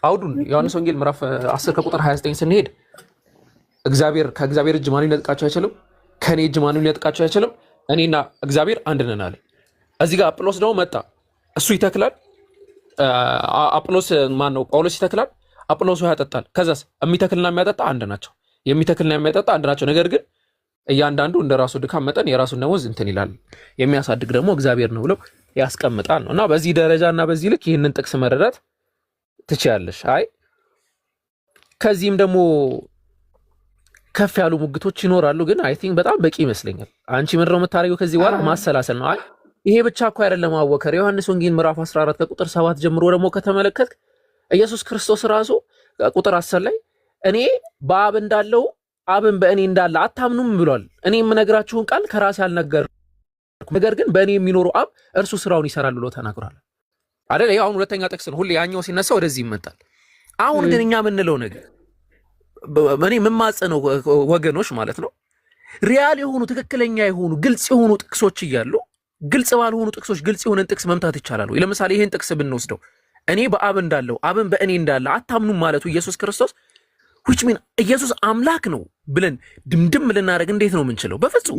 አውዱን ዮሐንስ ወንጌል ምዕራፍ 10 ከቁጥር 29 ስንሄድ ከእግዚአብሔር እጅ ማንም ሊነጥቃቸው አይችልም፣ ከኔ እጅ ማንም ሊነጥቃቸው አይችልም፣ እኔና እግዚአብሔር አንድ ነን አለ። እዚህ ጋር አጵሎስ ደግሞ መጣ። እሱ ይተክላል፣ ጳውሎስ ይተክላል፣ አጵሎስ ያጠጣል። ከዛስ የሚተክልና የሚያጠጣ አንድ ናቸው። የሚተክልና የሚያጠጣ አንድ ናቸው። ነገር ግን እያንዳንዱ እንደ ራሱ ድካም መጠን የራሱን ደሞዝ እንትን ይላል። የሚያሳድግ ደግሞ እግዚአብሔር ነው ብለው ያስቀምጣል ነው። እና በዚህ ደረጃ እና በዚህ ልክ ይህንን ጥቅስ መረዳት ትችያለሽ። አይ ከዚህም ደግሞ ከፍ ያሉ ሙግቶች ይኖራሉ፣ ግን አይ ቲንክ በጣም በቂ ይመስለኛል። አንቺ ምንድነው የምታደርገው ከዚህ በኋላ ማሰላሰል ነው። አይ ይሄ ብቻ እኮ አይደለም አወከር። ዮሐንስ ወንጌል ምዕራፍ 14 ከቁጥር 7 ጀምሮ ደግሞ ከተመለከት ኢየሱስ ክርስቶስ ራሱ ቁጥር 10 ላይ እኔ በአብ እንዳለው አብን በእኔ እንዳለ አታምኑም ብሏል። እኔ የምነግራችሁን ቃል ከራሴ አልነገርኩም፣ ነገር ግን በእኔ የሚኖረው አብ እርሱ ስራውን ይሰራል ብሎ ተናግሯል አይደል? ይሄ አሁን ሁለተኛ ጥቅስ ነው። ሁሌ ያኛው ሲነሳ ወደዚህ ይመጣል። አሁን ግን እኛ የምንለው ነገር እኔ የምማጸነው ወገኖች ማለት ነው ሪያል የሆኑ ትክክለኛ የሆኑ ግልጽ የሆኑ ጥቅሶች እያሉ ግልጽ ባልሆኑ ጥቅሶች ግልጽ የሆነን ጥቅስ መምታት ይቻላል ወይ? ለምሳሌ ይሄን ጥቅስ ብንወስደው እኔ በአብ እንዳለው አብን በእኔ እንዳለ አታምኑም ማለቱ ኢየሱስ ክርስቶስ which mean ኢየሱስ አምላክ ነው ብለን ድምድም ልናደርግ እንዴት ነው የምንችለው? በፍጹም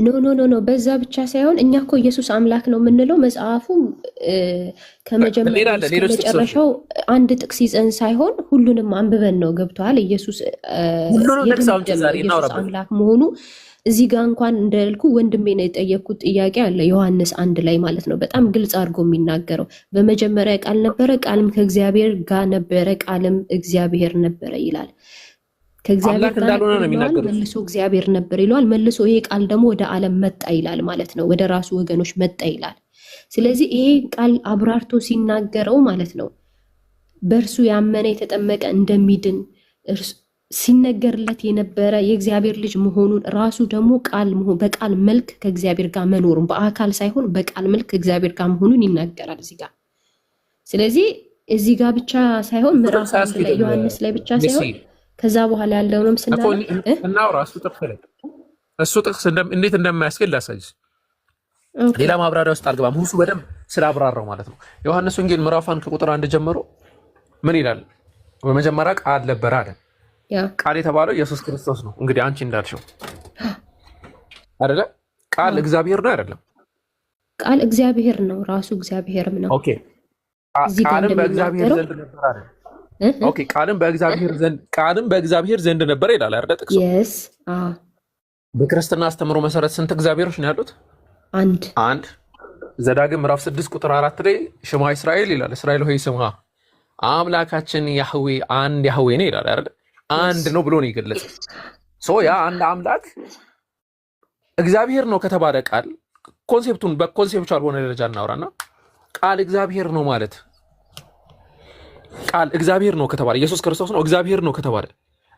ኖ በዛ ብቻ ሳይሆን እኛ እኮ ኢየሱስ አምላክ ነው የምንለው መጽሐፉ ከመጀመሪያው እስከ መጨረሻው አንድ ጥቅስ ይዘን ሳይሆን ሁሉንም አንብበን ነው። ገብቷል? ኢየሱስ አምላክ መሆኑ እዚህ ጋር እንኳን እንደልኩ ወንድሜ ነው የጠየኩት ጥያቄ አለ ዮሐንስ 1 ላይ ማለት ነው። በጣም ግልጽ አድርጎ የሚናገረው በመጀመሪያ ቃል ነበረ፣ ቃልም ከእግዚአብሔር ጋር ነበረ፣ ቃልም እግዚአብሔር ነበረ ይላል። ከእግዚአብሔር ጋር መልሶ እግዚአብሔር ነበር ይለዋል። መልሶ ይሄ ቃል ደግሞ ወደ ዓለም መጣ ይላል ማለት ነው። ወደ ራሱ ወገኖች መጣ ይላል። ስለዚህ ይሄ ቃል አብራርቶ ሲናገረው ማለት ነው በእርሱ ያመነ የተጠመቀ እንደሚድን ሲነገርለት የነበረ የእግዚአብሔር ልጅ መሆኑን ራሱ ደግሞ በቃል መልክ ከእግዚአብሔር ጋር መኖሩን በአካል ሳይሆን በቃል መልክ ከእግዚአብሔር ጋር መሆኑን ይናገራል እዚህ ጋር። ስለዚህ እዚህ ጋር ብቻ ሳይሆን ምዕራፍ 1 ላይ ዮሐንስ ላይ ብቻ ሳይሆን ከዛ በኋላ ያለውንም ስናወራ እሱ ጥቅስ እንዴት እንደማያስኬድ ላሳይሽ። ሌላ ማብራሪያ ውስጥ አልገባም። ሁሉ በደንብ ስላብራራው ማለት ነው። ዮሐንስ ወንጌል ምዕራፍ 1 ከቁጥር 1 ጀምሮ ምን ይላል? በመጀመሪያ ቃል ነበረ አለ። ቃል የተባለው ኢየሱስ ክርስቶስ ነው። እንግዲህ አንቺ እንዳልሽው አይደለ? ቃል እግዚአብሔር ነው አይደለም? ቃል እግዚአብሔር ነው፣ ራሱ እግዚአብሔርም ነው። ኦኬ። ቃልም በእግዚአብሔር ዘንድ ነበር አለ። ኦኬ። ቃልም በእግዚአብሔር ዘንድ ነበር ይላል አይደል? ጥቅሱ በክርስትና አስተምሮ መሰረት ስንት እግዚአብሔሮች ነው ያሉት? አንድ። ዘዳግም ምዕራፍ 6 ቁጥር 4 ላይ ሽማ እስራኤል ይላል። እስራኤል ሆይ ስማ አምላካችን ያህዌ አንድ ያህዌ ነው ይላል አይደል? አንድ ነው ብሎ ነው የገለጸው። ያ አንድ አምላክ እግዚአብሔር ነው ከተባለ ቃል ኮንሴፕቱን በኮንሴፕቹዋል በሆነ ደረጃ እናውራና ቃል እግዚአብሔር ነው ማለት ቃል እግዚአብሔር ነው ከተባለ ኢየሱስ ክርስቶስ ነው እግዚአብሔር ነው ከተባለ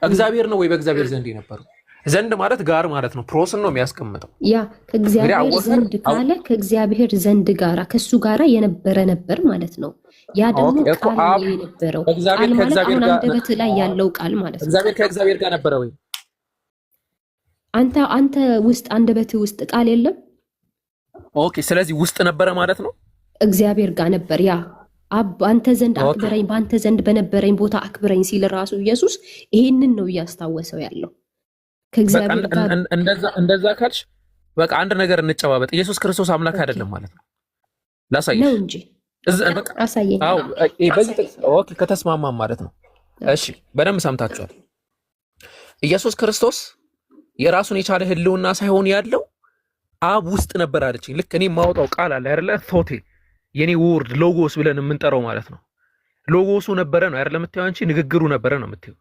እግዚአብሔር ነው ወይ በእግዚአብሔር ዘንድ የነበረው? ዘንድ ማለት ጋር ማለት ነው። ፕሮስን ነው የሚያስቀምጠው። ያ ከእግዚአብሔር ዘንድ ካለ ከእግዚአብሔር ዘንድ ጋራ ከሱ ጋራ የነበረ ነበር ማለት ነው። ያ ደግሞ ቃል ነው የነበረው። ቃል ማለት አሁን አንደበት ላይ ያለው ቃል ማለት ነው። እግዚአብሔር ከእግዚአብሔር ጋር ነበረ ወይ? አንተ ውስጥ አንደበት ውስጥ ቃል የለም። ኦኬ። ስለዚህ ውስጥ ነበረ ማለት ነው። እግዚአብሔር ጋር ነበር። ያ አብ አንተ ዘንድ አክብረኝ፣ በአንተ ዘንድ በነበረኝ ቦታ አክብረኝ ሲል ራሱ ኢየሱስ ይሄንን ነው እያስታወሰው ያለው። ከእግዚአብሔር ጋር እንደዛ ካልሽ በቃ አንድ ነገር እንጨባበጥ። ኢየሱስ ክርስቶስ አምላክ አይደለም ማለት ነው። ላሳይሽ ነው እንጂ አሳየኝ። አዎ በዚህ ኦኬ ከተስማማም ማለት ነው። እሺ በደንብ ሰምታችኋል። ኢየሱስ ክርስቶስ የራሱን የቻለ ህልውና ሳይሆን ያለው አብ ውስጥ ነበር አለችኝ። ልክ እኔ የማወጣው ቃል አለ አይደለ? ቶቴ የኔ ወርድ ሎጎስ ብለን የምንጠራው ማለት ነው። ሎጎሱ ነበረ ነው አይደለ? የምትይው አንቺ ንግግሩ ነበረ ነው የምትይው።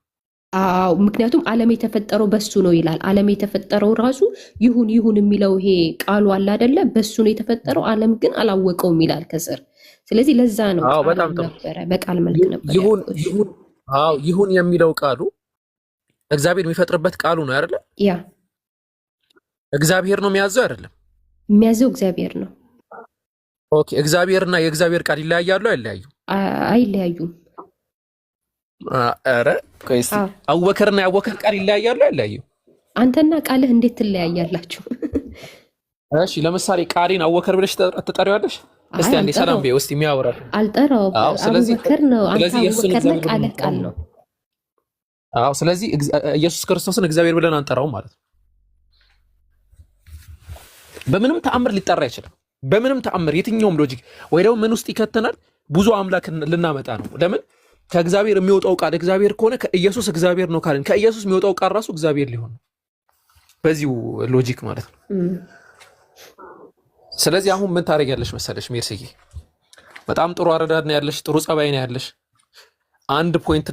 አዎ ምክንያቱም ዓለም የተፈጠረው በሱ ነው ይላል። ዓለም የተፈጠረው ራሱ ይሁን ይለው ይሄ ቃሉ አለ አይደለ? በሱ ነው የተፈጠረው። ዓለም ግን አላወቀውም ይላል ከስር። ስለዚህ ለዛ ነው በጣም ነበረ በቃል መልክ ነበር። ይሁን የሚለው ቃሉ እግዚአብሔር የሚፈጥርበት ቃሉ ነው አይደለ? ያ እግዚአብሔር ነው የሚያዘው አይደለም? የሚያዘው እግዚአብሔር ነው። ኦኬ። እግዚአብሔርና የእግዚአብሔር ቃል ይለያያሉ አይለያዩም? አይለያዩም። አረ ቆይስ አወከርና ያወከር ቃል ይለያያሉ አይለያዩም? አንተና ቃልህ እንዴት ትለያያላችሁ? እሺ ለምሳሌ ቃሌን አወከር ብለሽ ትጠሪዋለሽ? እስቲ አንዴ ሰላም በይ። እስቲ የሚያወራ አልጠራው። አወከር ነው አንተ አወከርና ቃልህ ቃል ነው። አዎ ስለዚህ ኢየሱስ ክርስቶስን እግዚአብሔር ብለን አንጠራውም ማለት ነው። በምንም ተአምር ሊጠራ አይችልም። በምንም ተአምር የትኛውም ሎጂክ ወይ ደግሞ ምን ውስጥ ይከተናል? ብዙ አምላክ ልናመጣ ነው። ለምን ከእግዚአብሔር የሚወጣው ቃል እግዚአብሔር ከሆነ ከኢየሱስ እግዚአብሔር ነው ካልን ከኢየሱስ የሚወጣው ቃል ራሱ እግዚአብሔር ሊሆን ነው። በዚሁ ሎጂክ ማለት ነው። ስለዚህ አሁን ምን ታደርጊያለሽ መሰለሽ ሜርስዬ? በጣም ጥሩ አረዳድ ነው ያለሽ፣ ጥሩ ጸባይ ነው ያለሽ። አንድ ፖይንት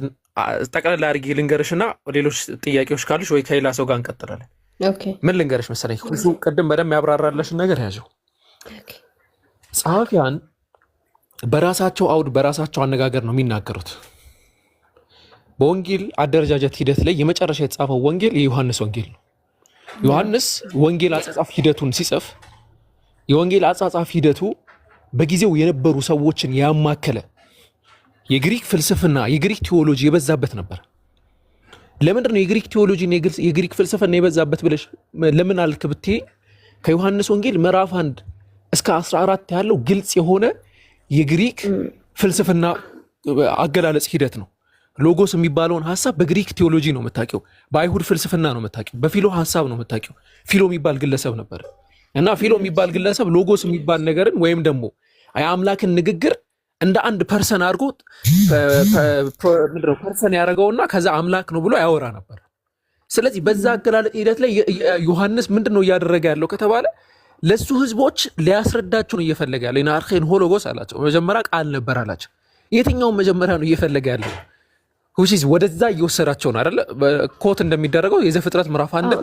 ጠቅላላ አድርጌ ልንገርሽና ሌሎች ጥያቄዎች ካሉሽ ወይ ከሌላ ሰው ጋር እንቀጥላለን። ምን ልንገርሽ መሰለኝ? ሁሉ ቅድም በደንብ ያብራራለሽን ነገር ያዥው። ጸሐፊያን በራሳቸው አውድ በራሳቸው አነጋገር ነው የሚናገሩት። በወንጌል አደረጃጀት ሂደት ላይ የመጨረሻ የተጻፈው ወንጌል የዮሐንስ ወንጌል ነው። ዮሐንስ ወንጌል አጻጻፍ ሂደቱን ሲጽፍ የወንጌል አጻጻፍ ሂደቱ በጊዜው የነበሩ ሰዎችን ያማከለ የግሪክ ፍልስፍና የግሪክ ቴዎሎጂ የበዛበት ነበር። ለምንድን ነው የግሪክ ቴዎሎጂ የግሪክ ፍልስፍና የበዛበት ብለሽ ለምን አልክ ብትይ ከዮሐንስ ወንጌል ምዕራፍ 1 እስከ 14 ያለው ግልጽ የሆነ የግሪክ ፍልስፍና አገላለጽ ሂደት ነው። ሎጎስ የሚባለውን ሐሳብ በግሪክ ቴዎሎጂ ነው የምታውቂው፣ በአይሁድ ፍልስፍና ነው የምታውቂው፣ በፊሎ ሐሳብ ነው የምታውቂው። ፊሎ የሚባል ግለሰብ ነበር እና ፊሎ የሚባል ግለሰብ ሎጎስ የሚባል ነገርን ወይም ደግሞ የአምላክን ንግግር እንደ አንድ ፐርሰን አድርጎ ፐርሰን ያደረገውና ከዛ አምላክ ነው ብሎ ያወራ ነበር። ስለዚህ በዛ አገላለጽ ሂደት ላይ ዮሐንስ ምንድን ነው እያደረገ ያለው ከተባለ ለሱ ህዝቦች ሊያስረዳቸው ነው እየፈለገ ያለው። ኢናርኬን ሆሎጎስ አላቸው። መጀመሪያ ቃል ነበር አላቸው። የትኛውን መጀመሪያ ነው እየፈለገ ያለው? ሁሲስ ወደዛ እየወሰዳቸው ነው አይደለ? ኮት እንደሚደረገው የዘፍጥረት ምዕራፍ 1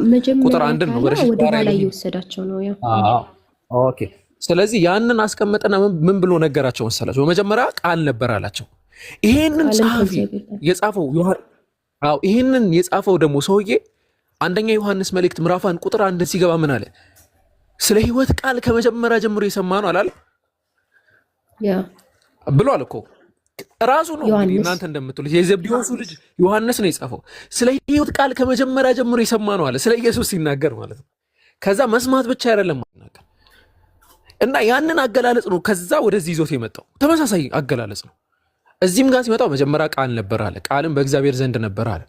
ቁጥር 1 ነው ወደ ኋላ እየወሰዳቸው ነው። ኦኬ። ስለዚህ ያንን አስቀመጠና ምን ብሎ ነገራቸው መሰላቸው? በመጀመሪያ ቃል ነበር አላቸው። ይሄንን ጸሐፊ የጻፈው ይሄንን የጻፈው ደግሞ ሰውዬ አንደኛ ዮሐንስ መልእክት ምዕራፍ 1 ቁጥር 1 ሲገባ ምን አለ? ስለ ህይወት ቃል ከመጀመሪያ ጀምሮ የሰማ ነው አላለ? ያ ብሏል እኮ ራሱ ነው እንግዲህ እናንተ እንደምትሉት የዘብዴዎሱ ልጅ ዮሐንስ ነው የጻፈው። ስለ ሕይወት ቃል ከመጀመሪያ ጀምሮ የሰማ ነው አለ ስለ ኢየሱስ ሲናገር ማለት ነው። ከዛ መስማት ብቻ አይደለም ማለት እና ያንን አገላለጽ ነው ከዛ ወደዚህ ይዞት የመጣው ተመሳሳይ አገላለጽ ነው። እዚህም ጋር ሲመጣው መጀመሪያ ቃል ነበር አለ፣ ቃልም በእግዚአብሔር ዘንድ ነበር አለ፣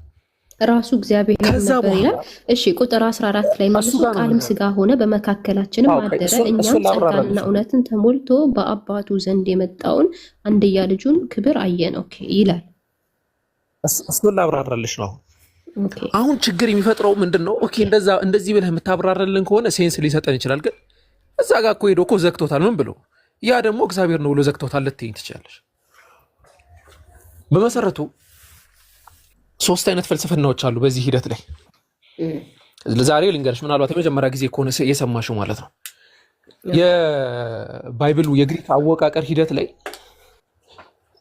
ራሱ እግዚአብሔር ነበር ይላል። እሺ ቁጥር 14 ላይ መልሶ ቃልም ሥጋ ሆነ በመካከላችንም አደረ፣ እኛም ጸጋንና እውነትን ተሞልቶ በአባቱ ዘንድ የመጣውን አንድያ ልጁን ክብር አየን። ኦኬ ይላል። እሱን ላብራራልሽ ነው። አሁን ችግር የሚፈጥረው ምንድነው? ኦኬ እንደዚህ ብለህ የምታብራራልን ከሆነ ሴንስ ሊሰጠን ይችላል። ግን እዛ ጋር እኮ ሄዶ እኮ ዘግቶታል። ምን ብሎ ያ ደግሞ እግዚአብሔር ነው ብሎ ዘግቶታል ልትይኝ ትችላለሽ። በመሰረቱ ሶስት አይነት ፍልስፍናዎች አሉ በዚህ ሂደት ላይ። ለዛሬ ልንገርሽ፣ ምናልባት የመጀመሪያ ጊዜ ከሆነ የሰማሽው ማለት ነው። የባይብሉ የግሪክ አወቃቀር ሂደት ላይ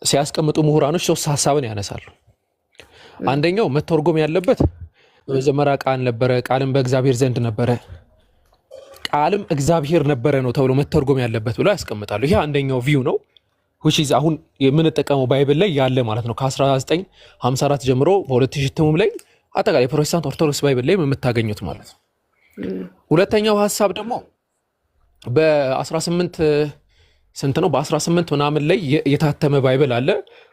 ሲያስቀምጡ ምሁራኖች ሶስት ሐሳብን ያነሳሉ። አንደኛው መተርጎም ያለበት በመጀመሪያ ቃል ነበረ፣ ቃልም በእግዚአብሔር ዘንድ ነበረ፣ ቃልም እግዚአብሔር ነበረ ነው ተብሎ መተርጎም ያለበት ብለው ያስቀምጣሉ። ይሄ አንደኛው ቪው ነው። which አሁን የምንጠቀመው ባይብል ላይ ያለ ማለት ነው። ከ1954 ጀምሮ በ2000 እትሙም ላይ አጠቃላይ የፕሮቴስታንት ኦርቶዶክስ ባይብል ላይ የምታገኙት ማለት ነው። ሁለተኛው ሐሳብ ደግሞ በ18 ስንት ነው በ18 ምናምን ላይ የታተመ ባይብል አለ።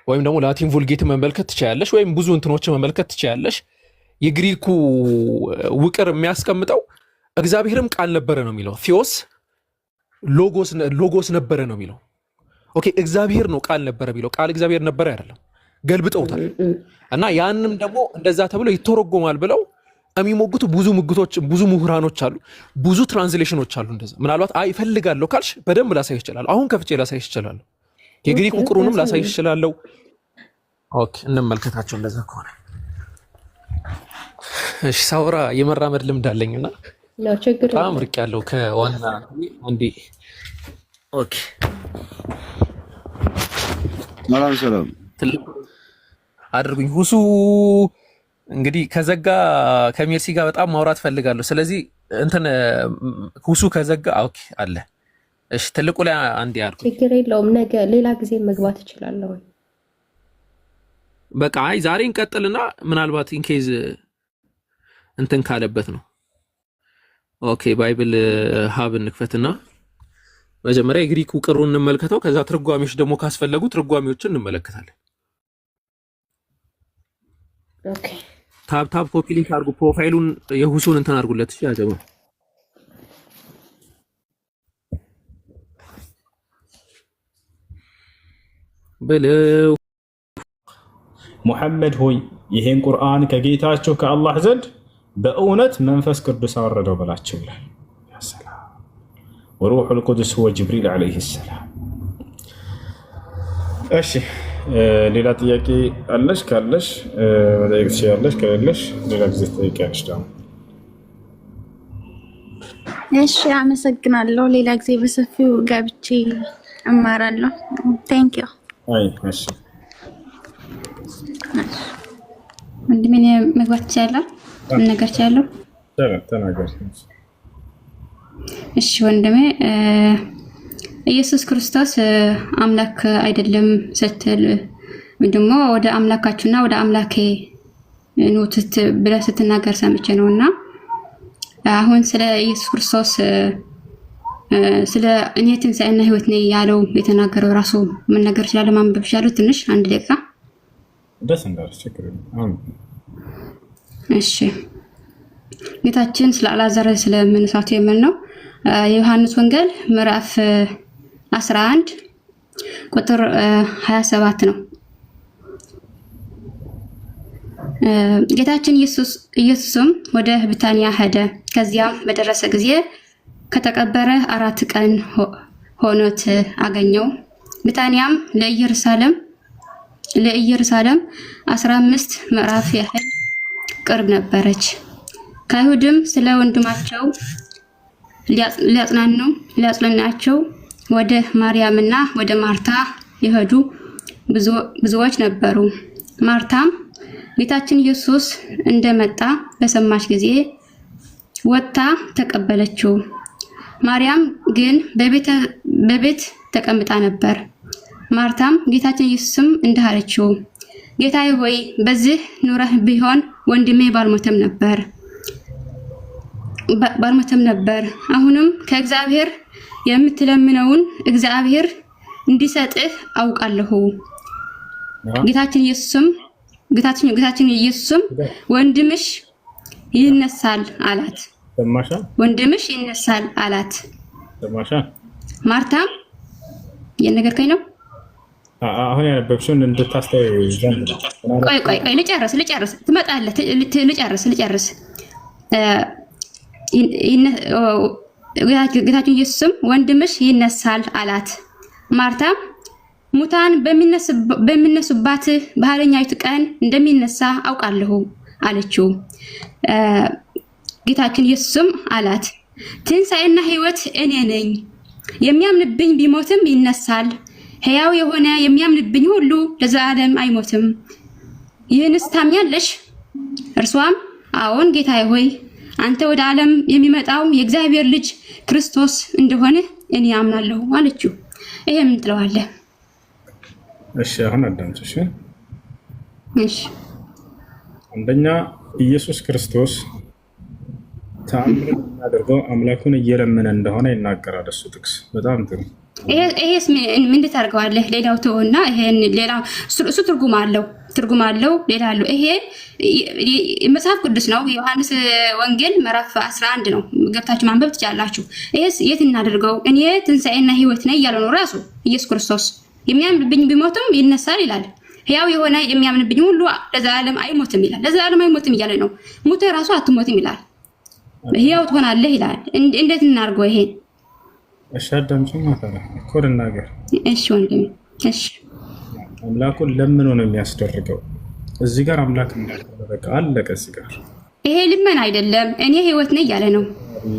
ወይም ደግሞ ላቲን ቮልጌት መመልከት ትችያለሽ፣ ወይም ብዙ እንትኖችን መመልከት ትችያለሽ። የግሪኩ ውቅር የሚያስቀምጠው እግዚአብሔርም ቃል ነበረ ነው የሚለው። ቴዎስ ሎጎስ ነበረ ነው የሚለው። ኦኬ እግዚአብሔር ነው ቃል ነበረ ቢለው ቃል እግዚአብሔር ነበረ አይደለም፣ ገልብጠውታል። እና ያንንም ደግሞ እንደዛ ተብሎ ይተረጎማል ብለው የሚሞግቱ ብዙ ምሁራኖች አሉ፣ ብዙ ትራንስሌሽኖች አሉ። እንደዛ ምናልባት እፈልጋለሁ ካልሽ በደንብ ላሳይሽ እችላለሁ። አሁን ከፍቼ ላሳይሽ እችላለሁ። የግሪክ ቁጥሩንም ላሳይሽ እችላለሁ። ኦኬ እንመልከታቸው። እንደዛ ከሆነ እሺ፣ ሳውራ የመራመድ ልምድ አለኝና በጣም ርቅ ያለው ከዋና አንዴ ኦኬ ሰላም አድርጉኝ። ሁሱ እንግዲህ ከዘጋ ከሜርሲ ጋር በጣም ማውራት ፈልጋለሁ። ስለዚህ እንትን ሁሱ ከዘጋ ኦኬ አለ። እሺ ትልቁ ላይ አንዴ አድርጉ። ችግር የለውም። ነገ ሌላ ጊዜ መግባት እችላለሁ። በቃ አይ ዛሬ እንቀጥልና ምናልባት ኢንኬዝ እንትን ካለበት ነው። ኦኬ ባይብል ሀብ እንክፈትና መጀመሪያ የግሪክ ውቅሩን እንመልከተው። ከዛ ትርጓሜዎች ደግሞ ካስፈለጉ ትርጓሜዎችን እንመለከታለን። ኦኬ ታፕ ኮፒ ሊንክ አድርጉ። ፕሮፋይሉን የሁሱን እንትን አድርጉለት። እሺ አጀባ በለው። ሙሐመድ ሆይ ይሄን ቁርአን ከጌታቸው ከአላህ ዘንድ በእውነት መንፈስ ቅዱስ አወረደው በላቸው ይላል። ወሩሑ ልቁዱስ ሁወ ጅብሪል ዓለይሂ ሰላም። እሺ ሌላ ጥያቄ አለሽ? ካለሽ መጠየቅ ትችያለሽ፣ ከሌለሽ ሌላ ጊዜ ትጠይቂያለሽ ደግሞ። እሺ አመሰግናለሁ። ሌላ ጊዜ በሰፊው ገብቼ እማራለሁ። ቴንክ ዩ። አይ እሺ ወንድሜ መግባት ትችያለህ? ምን ነገር ትችያለህ? ተናገር። እሺ ወንድሜ ኢየሱስ ክርስቶስ አምላክ አይደለም ስትል ወይ ደግሞ ወደ አምላካችሁና ወደ አምላኬ ኑትት ብለህ ስትናገር ሰምቼ ነውና አሁን ስለ ኢየሱስ ክርስቶስ ስለ እኔ ትንሣኤና ሕይወት ነኝ ያለው የተናገረው ራሱ ምን ነገር ይችላል? ማንበብ ይችላል? ትንሽ አንድ ደቂቃ ደስ እንዳለሽ ችግር ነው። እሺ ጌታችን ስለ አልዓዛር ስለ መነሳቱ የምን ነው የዮሐንስ ወንጌል ምዕራፍ 11 ቁጥር 27 ነው። ጌታችን ኢየሱስም ወደ ብታንያ ሄደ። ከዚያም በደረሰ ጊዜ ከተቀበረ 4 ቀን ሆኖት አገኘው። ብታንያም ለኢየሩሳሌም 15 ምዕራፍ ያህል ቅርብ ነበረች። ከይሁድም ስለ ወንድማቸው ሊያጽናናቸው ወደ ማርያምና ወደ ማርታ የሄዱ ብዙዎች ነበሩ። ማርታም ጌታችን ኢየሱስ እንደመጣ በሰማች ጊዜ ወጥታ ተቀበለችው። ማርያም ግን በቤት ተቀምጣ ነበር። ማርታም ጌታችን ኢየሱስም እንዲህ አለችው፣ ጌታዬ ሆይ በዚህ ኑረህ ቢሆን ወንድሜ ባልሞተም ነበር። አሁንም ከእግዚአብሔር የምትለምነውን እግዚአብሔር እንዲሰጥህ አውቃለሁ። ጌታችን ኢየሱስም ወንድምሽ ይነሳል አላት። ወንድምሽ ይነሳል አላት። ማርታም የነገርከኝ ነው። አሁን ያነበብሽውን እንድታስተውይ ዘንድ ቆይ ልጨርስ ትመጣለህ። ልጨርስ ጌታችን ኢየሱስም ወንድምሽ ይነሳል አላት። ማርታም ሙታን በሚነሱባት በኋለኛይቱ ቀን እንደሚነሳ አውቃለሁ አለችው። ጌታችን ኢየሱስም አላት፣ ትንሣኤና ሕይወት እኔ ነኝ። የሚያምንብኝ ቢሞትም ይነሳል። ሕያው የሆነ የሚያምንብኝ ሁሉ ለዘላለም አይሞትም። ይህንስ ታምኛለሽ? እርሷም አዎን ጌታዬ ሆይ አንተ ወደ ዓለም የሚመጣው የእግዚአብሔር ልጅ ክርስቶስ እንደሆነ እኔ አምናለሁ አለችው። ይሄ ምን ትለዋለህ? እሺ አሁን አዳምጪ። እሺ አንደኛ ኢየሱስ ክርስቶስ ተአምር የሚያደርገው አምላኩን እየለመነ እንደሆነ ይናገራል። እሱ ጥቅስ በጣም ጥሩ። ይሄስ ምን ታደርገዋለህ? ሌላው ተወና ይሄን ሌላው እሱ ትርጉም አለው ሌላ አለው። ይሄ መጽሐፍ ቅዱስ ነው። ዮሐንስ ወንጌል ምዕራፍ 11 ነው። ገብታችሁ ማንበብ ትችላላችሁ። ይሄስ የት እናደርገው? እኔ ትንሣኤና ሕይወት ነኝ እያለ ነው ራሱ ኢየሱስ ክርስቶስ። የሚያምንብኝ ቢሞትም ይነሳል ይላል። ሕያው የሆነ የሚያምንብኝ ሁሉ ለዘላለም አይሞትም ይላል። ለዘላለም አይሞትም እያለ ነው። ሙተ ራሱ አትሞትም ይላል። ሕያው ትሆናለህ ይላል። እንዴት እናድርገው ይሄ? እሺ አዳምጪኝ ማለት እኮ ልናገር። እሺ ወንድሜ እሺ። አምላኩን ለምኖ ነው የሚያስደርገው። እዚህ ጋር አምላክ እንዳደረገ አለቀ። እዚህ ጋር ይሄ ልመና አይደለም። እኔ ሕይወት ነኝ እያለ ነው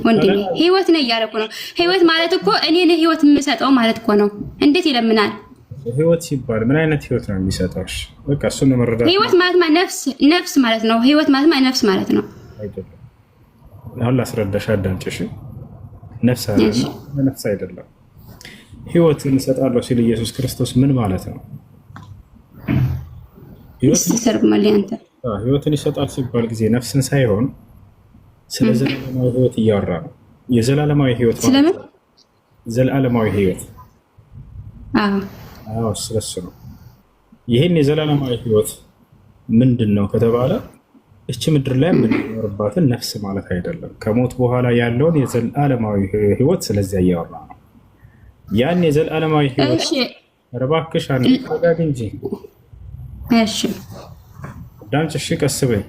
ወንድሜ። ሕይወት ነኝ እያለ እኮ ነው። ሕይወት ማለት እኮ እኔ ነኝ ሕይወት የምሰጠው ማለት እኮ ነው። እንዴት ይለምናል? ሕይወት ሲባል ምን አይነት ሕይወት ነው የሚሰጠው? በቃ እሱን ነው መረዳት። ሕይወት ማለት ነፍስ ማለት ነው። ሕይወት ማለት ነፍስ ማለት ነው። አይደለም። አሁን ላስረዳሽ፣ አዳምጪሽ። ነፍስ አይደለም። ሕይወትን እሰጣለሁ ሲል ኢየሱስ ክርስቶስ ምን ማለት ነው? ሕይወትን ይሰጣል ሲባል ጊዜ ነፍስን ሳይሆን ስለ ዘላለማዊ ሕይወት እያወራ ነው። የዘላለማዊ ሕይወት ማለት ዘላለማዊ ሕይወት ስለሱ ነው። ይህን የዘላለማዊ ሕይወት ምንድን ነው ከተባለ እች ምድር ላይ የምንኖርባትን ነፍስ ማለት አይደለም። ከሞት በኋላ ያለውን የዘላለማዊ ሕይወት ስለዚያ እያወራ ነው። ያን የዘላለማዊ ሕይወት እባክሽ አንተጋግ እንጂ ዳንጭ ቀስ በይ።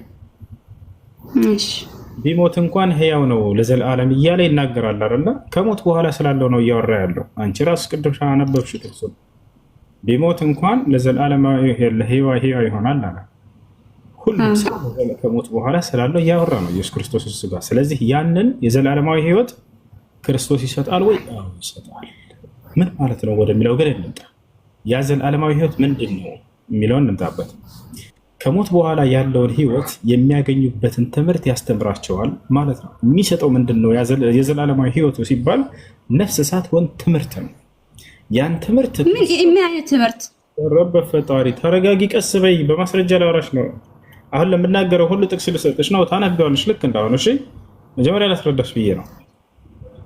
ቢሞት እንኳን ሕያው ነው ለዘላለም እያለ ይናገራል አይደለ? ከሞት በኋላ ስላለው ነው እያወራ ያለው። አንቺ ራስ ቅድም አነበብሽ ጥቅሱ። ቢሞት እንኳን ለዘላለማዊ ሕያው ይሆናል አለ። ሁሉም ሰው ከሞት በኋላ ስላለው እያወራ ነው ኢየሱስ ክርስቶስ እሱ ጋር። ስለዚህ ያንን የዘላለማዊ ሕይወት ክርስቶስ ይሰጣል ወይ? አዎ ይሰጣል። ምን ማለት ነው ወደሚለው ግን እንምጣ። ያ ዘላለማዊ ሕይወት ምንድን ነው የሚለውን እንምጣበት። ከሞት በኋላ ያለውን ሕይወት የሚያገኙበትን ትምህርት ያስተምራቸዋል ማለት ነው። የሚሰጠው ምንድን ነው? የዘላለማዊ ሕይወቱ ሲባል ነፍስ ሳትሆን ትምህርት ነው። ያን ትምህርት ምን አይነት ትምህርት? ረብ ፈጣሪ ተረጋጊ፣ ቀስ በይ። በማስረጃ ላወራሽ ነው። አሁን ለምናገረው ሁሉ ጥቅስ ልሰጥሽ ነው። ታነቢዋለሽ ልክ እንዳሁን። እሺ መጀመሪያ ላስረዳሽ ብዬ ነው።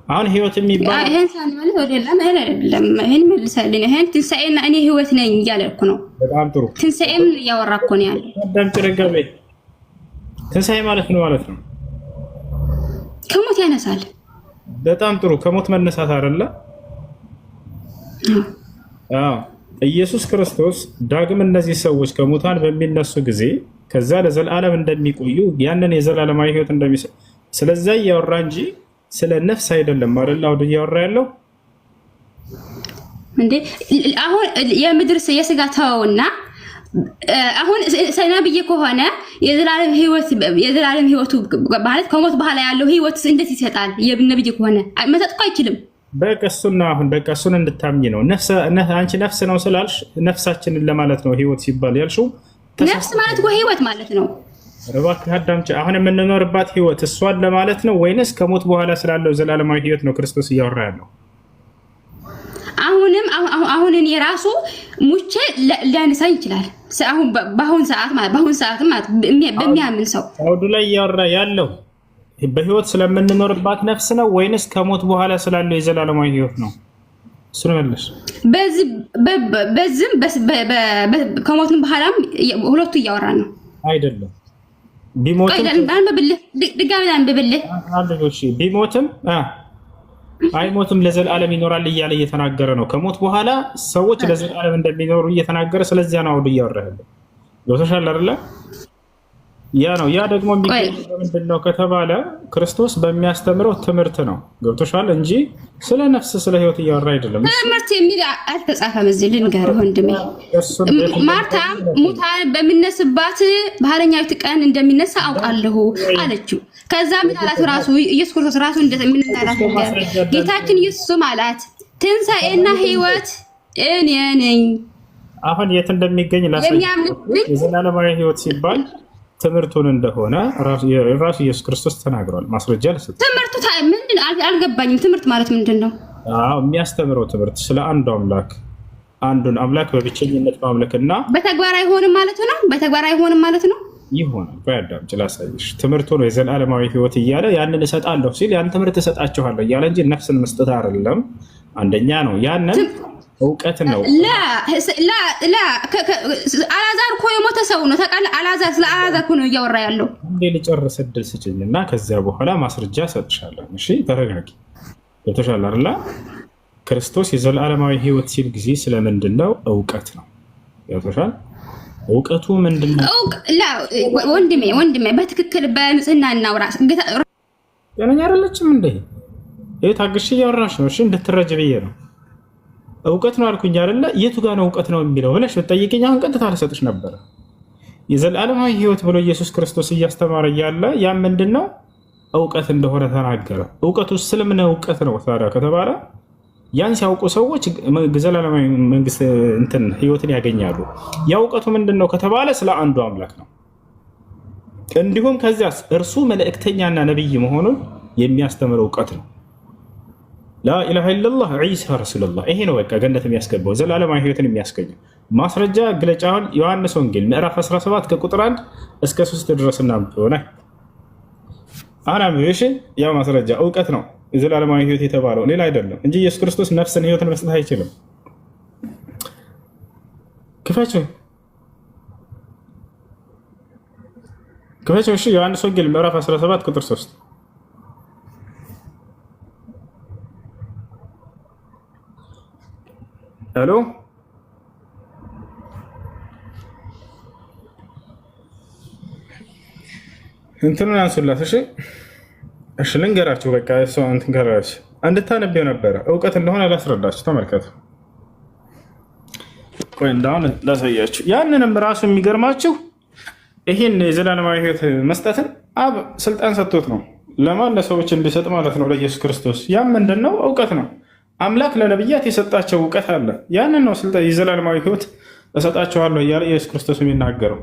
አሁን ሕይወት የሚባል ይሄን ሳንማለት ወደለም አይደለም። ይሄን መልሰልኝ። ይሄን ትንሣኤና እኔ ሕይወት ነኝ እያለ እኮ ነው። በጣም ጥሩ። ትንሣኤም እያወራ እኮ ነው ያለው። አዳምጪ ረጋ በይ። ትንሣኤ ማለት ነው ከሞት ያነሳል። በጣም ጥሩ። ከሞት መነሳት አይደለ? አዎ። ኢየሱስ ክርስቶስ ዳግም እነዚህ ሰዎች ከሙታን በሚነሱ ጊዜ ከዛ ለዘላለም እንደሚቆዩ ያንን የዘላለማዊ ሕይወት እንደሚሰጥ ስለዛ እያወራ እንጂ ስለ ነፍስ አይደለም አይደል? አሁን እያወራ ያለው እንዴ አሁን የምድር የስጋ ተወውና አሁን ነብይ ከሆነ የዘላለም ሕይወቱ ማለት ከሞት በኋላ ያለው ሕይወት እንዴት ይሰጣል? የነብይ ከሆነ መሰጥ አይችልም። በቃ እሱን እንድታምኝ ነው። አንቺ ነፍስ ነው ስላልሽ ነፍሳችንን ለማለት ነው ሕይወት ሲባል ያልሽው። ነፍስ ማለት እኮ ሕይወት ማለት ነው። እባክህ አዳምጪ። አሁን የምንኖርባት ሕይወት እሷን ለማለት ነው ወይንስ ከሞት በኋላ ስላለው ዘላለማዊ ሕይወት ነው ክርስቶስ እያወራ ያለው? አሁን አሁን እኔ ራሱ ሙቼ ሊያነሳኝ ይችላል። አሁን በአሁን ሰዓት ማለት በሚያምን ሰው አውዱ ላይ ያወራ ያለው በህይወት ስለምንኖርባት ነፍስ ነው ወይንስ ከሞት በኋላ ስላለው የዘላለማዊ ህይወት ነው? እሱን መልስ። በዚህም ከሞትም በኋላም ሁለቱ እያወራን ነው አይደለም? ቢሞትም ድጋሚ አንብብልህ ቢሞትም አይሞትም ለዘላለም ይኖራል እያለ እየተናገረ ነው። ከሞት በኋላ ሰዎች ለዘላለም እንደሚኖሩ እየተናገረ ስለዚያ ነው አውዱ እያወራ ያለው። ገብቶሻል አይደለ? ያ ነው። ያ ደግሞ የሚገኘው ምንድን ነው ከተባለ ክርስቶስ በሚያስተምረው ትምህርት ነው። ገብቶሻል እንጂ ስለ ነፍስ ስለ ህይወት እያወራ አይደለም። ትምህርት የሚል አልተጻፈም እዚህ። ልንገርህ ወንድሜ፣ ማርታ ሙታን በሚነስባት በኋለኛይቱ ቀን እንደሚነሳ አውቃለሁ አለችው። ከዛ ምን አላት? ራሱ ኢየሱስ ክርስቶስ ራሱ እንደምንናራት ነገር ጌታችን ኢየሱስም አላት ትንሣኤና ህይወት እኔ ነኝ። አሁን የት እንደሚገኝ የዘላለማዊ ህይወት ሲባል ትምህርቱን እንደሆነ ራሱ ኢየሱስ ክርስቶስ ተናግሯል። ማስረጃ ለሰጠ ትምህርቱ ምንድን አልገባኝም። ትምህርት ማለት ምንድን ነው? የሚያስተምረው ትምህርት ስለ አንዱ አምላክ አንዱን አምላክ በብቸኝነት ማምለክና በተግባር አይሆንም ማለት ነው። በተግባር አይሆንም ማለት ነው። ይሆናል። በያዳም ጭላሳይሽ ትምህርቱ ነው የዘላለማዊ ህይወት እያለ ያንን እሰጣለሁ ሲል ያን ትምህርት እሰጣችኋለሁ እያለ እንጂ ነፍስን መስጠት አይደለም። አንደኛ ነው ያንን እውቀት ነው። አልዓዛር እኮ የሞተ ሰው ነው ታውቃለህ። ስለ አልዓዛር እኮ ነው እያወራ ያለው። እንዴ ልጨርስ እድል ስጭኝ እና ከዚያ በኋላ ማስረጃ እሰጥሻለሁ። እሺ ተረጋጊ። ገብቶሻል አይደል? ክርስቶስ የዘላለማዊ ህይወት ሲል ጊዜ ስለምንድን ነው? እውቀት ነው። ገብቶሻል? እውቀቱ ምንድን ነው? ወንድሜ በትክክል በንጽህና እናውራ። ጤነኛ አይደለችም እንዴ? ይሄ ታግሽ እያወራሽ ነው። እሺ እንድትረጅ ብዬ ነው። እውቀት ነው አልኩኝ አይደለ? የቱ ጋር ነው እውቀት ነው የሚለው ብለሽ ብትጠይቂኝ አሁን ቀጥታ ልሰጥሽ ነበረ። የዘላለማዊ ህይወት ብሎ ኢየሱስ ክርስቶስ እያስተማረ እያለ ያ ምንድን ነው? እውቀት እንደሆነ ተናገረ። እውቀቱ ስለምን እውቀት ነው ታዲያ ከተባለ ያን ሲያውቁ ሰዎች ዘላለማዊ መንግስት ህይወትን ያገኛሉ። ያ እውቀቱ ምንድን ነው ከተባለ ስለ አንዱ አምላክ ነው። እንዲሁም ከዚያስ እርሱ መልእክተኛና ነብይ መሆኑን የሚያስተምር እውቀት ነው። ላኢላሃ ኢለላህ ዒሳ ረሱሉላህ። ይሄ ነው በቃ ገነት የሚያስገባው ዘላለማዊ ህይወትን የሚያስገኘው። ማስረጃ ግለጫውን ዮሐንስ ወንጌል ምዕራፍ 17 ከቁጥር 1 እስከ 3 ድረስ እናምጥሆነ አናምሽ። ያው ማስረጃ እውቀት ነው የዘላለማዊ ህይወት የተባለው ሌላ አይደለም እንጂ ኢየሱስ ክርስቶስ ነፍስን ህይወትን መስጠት አይችልም። ክፈችው። እሺ ዮሐንስ ወንጌል ምዕራፍ 17 ቁጥር 3 ሄሎ እንትኑን አንሱላት። እሺ ልንገራችሁ። በቃ እሷ እንትን ከራች እንድታነቢው ነበረ እውቀት እንደሆነ ላስረዳችሁ። ተመልከቱ። ቆይ እንዳሁን ላሳያችሁ። ያንንም ራሱ የሚገርማችሁ ይህን የዘላለማዊ ህይወት መስጠትን አብ ስልጣን ሰጥቶት ነው። ለማን? ለሰዎች እንዲሰጥ ማለት ነው፣ ለኢየሱስ ክርስቶስ። ያም ምንድን ነው? እውቀት ነው። አምላክ ለነብያት የሰጣቸው እውቀት አለ። ያንን ነው ስልጣን የዘላለማዊ ህይወት እሰጣቸዋለሁ እያለ ኢየሱስ ክርስቶስ የሚናገረው።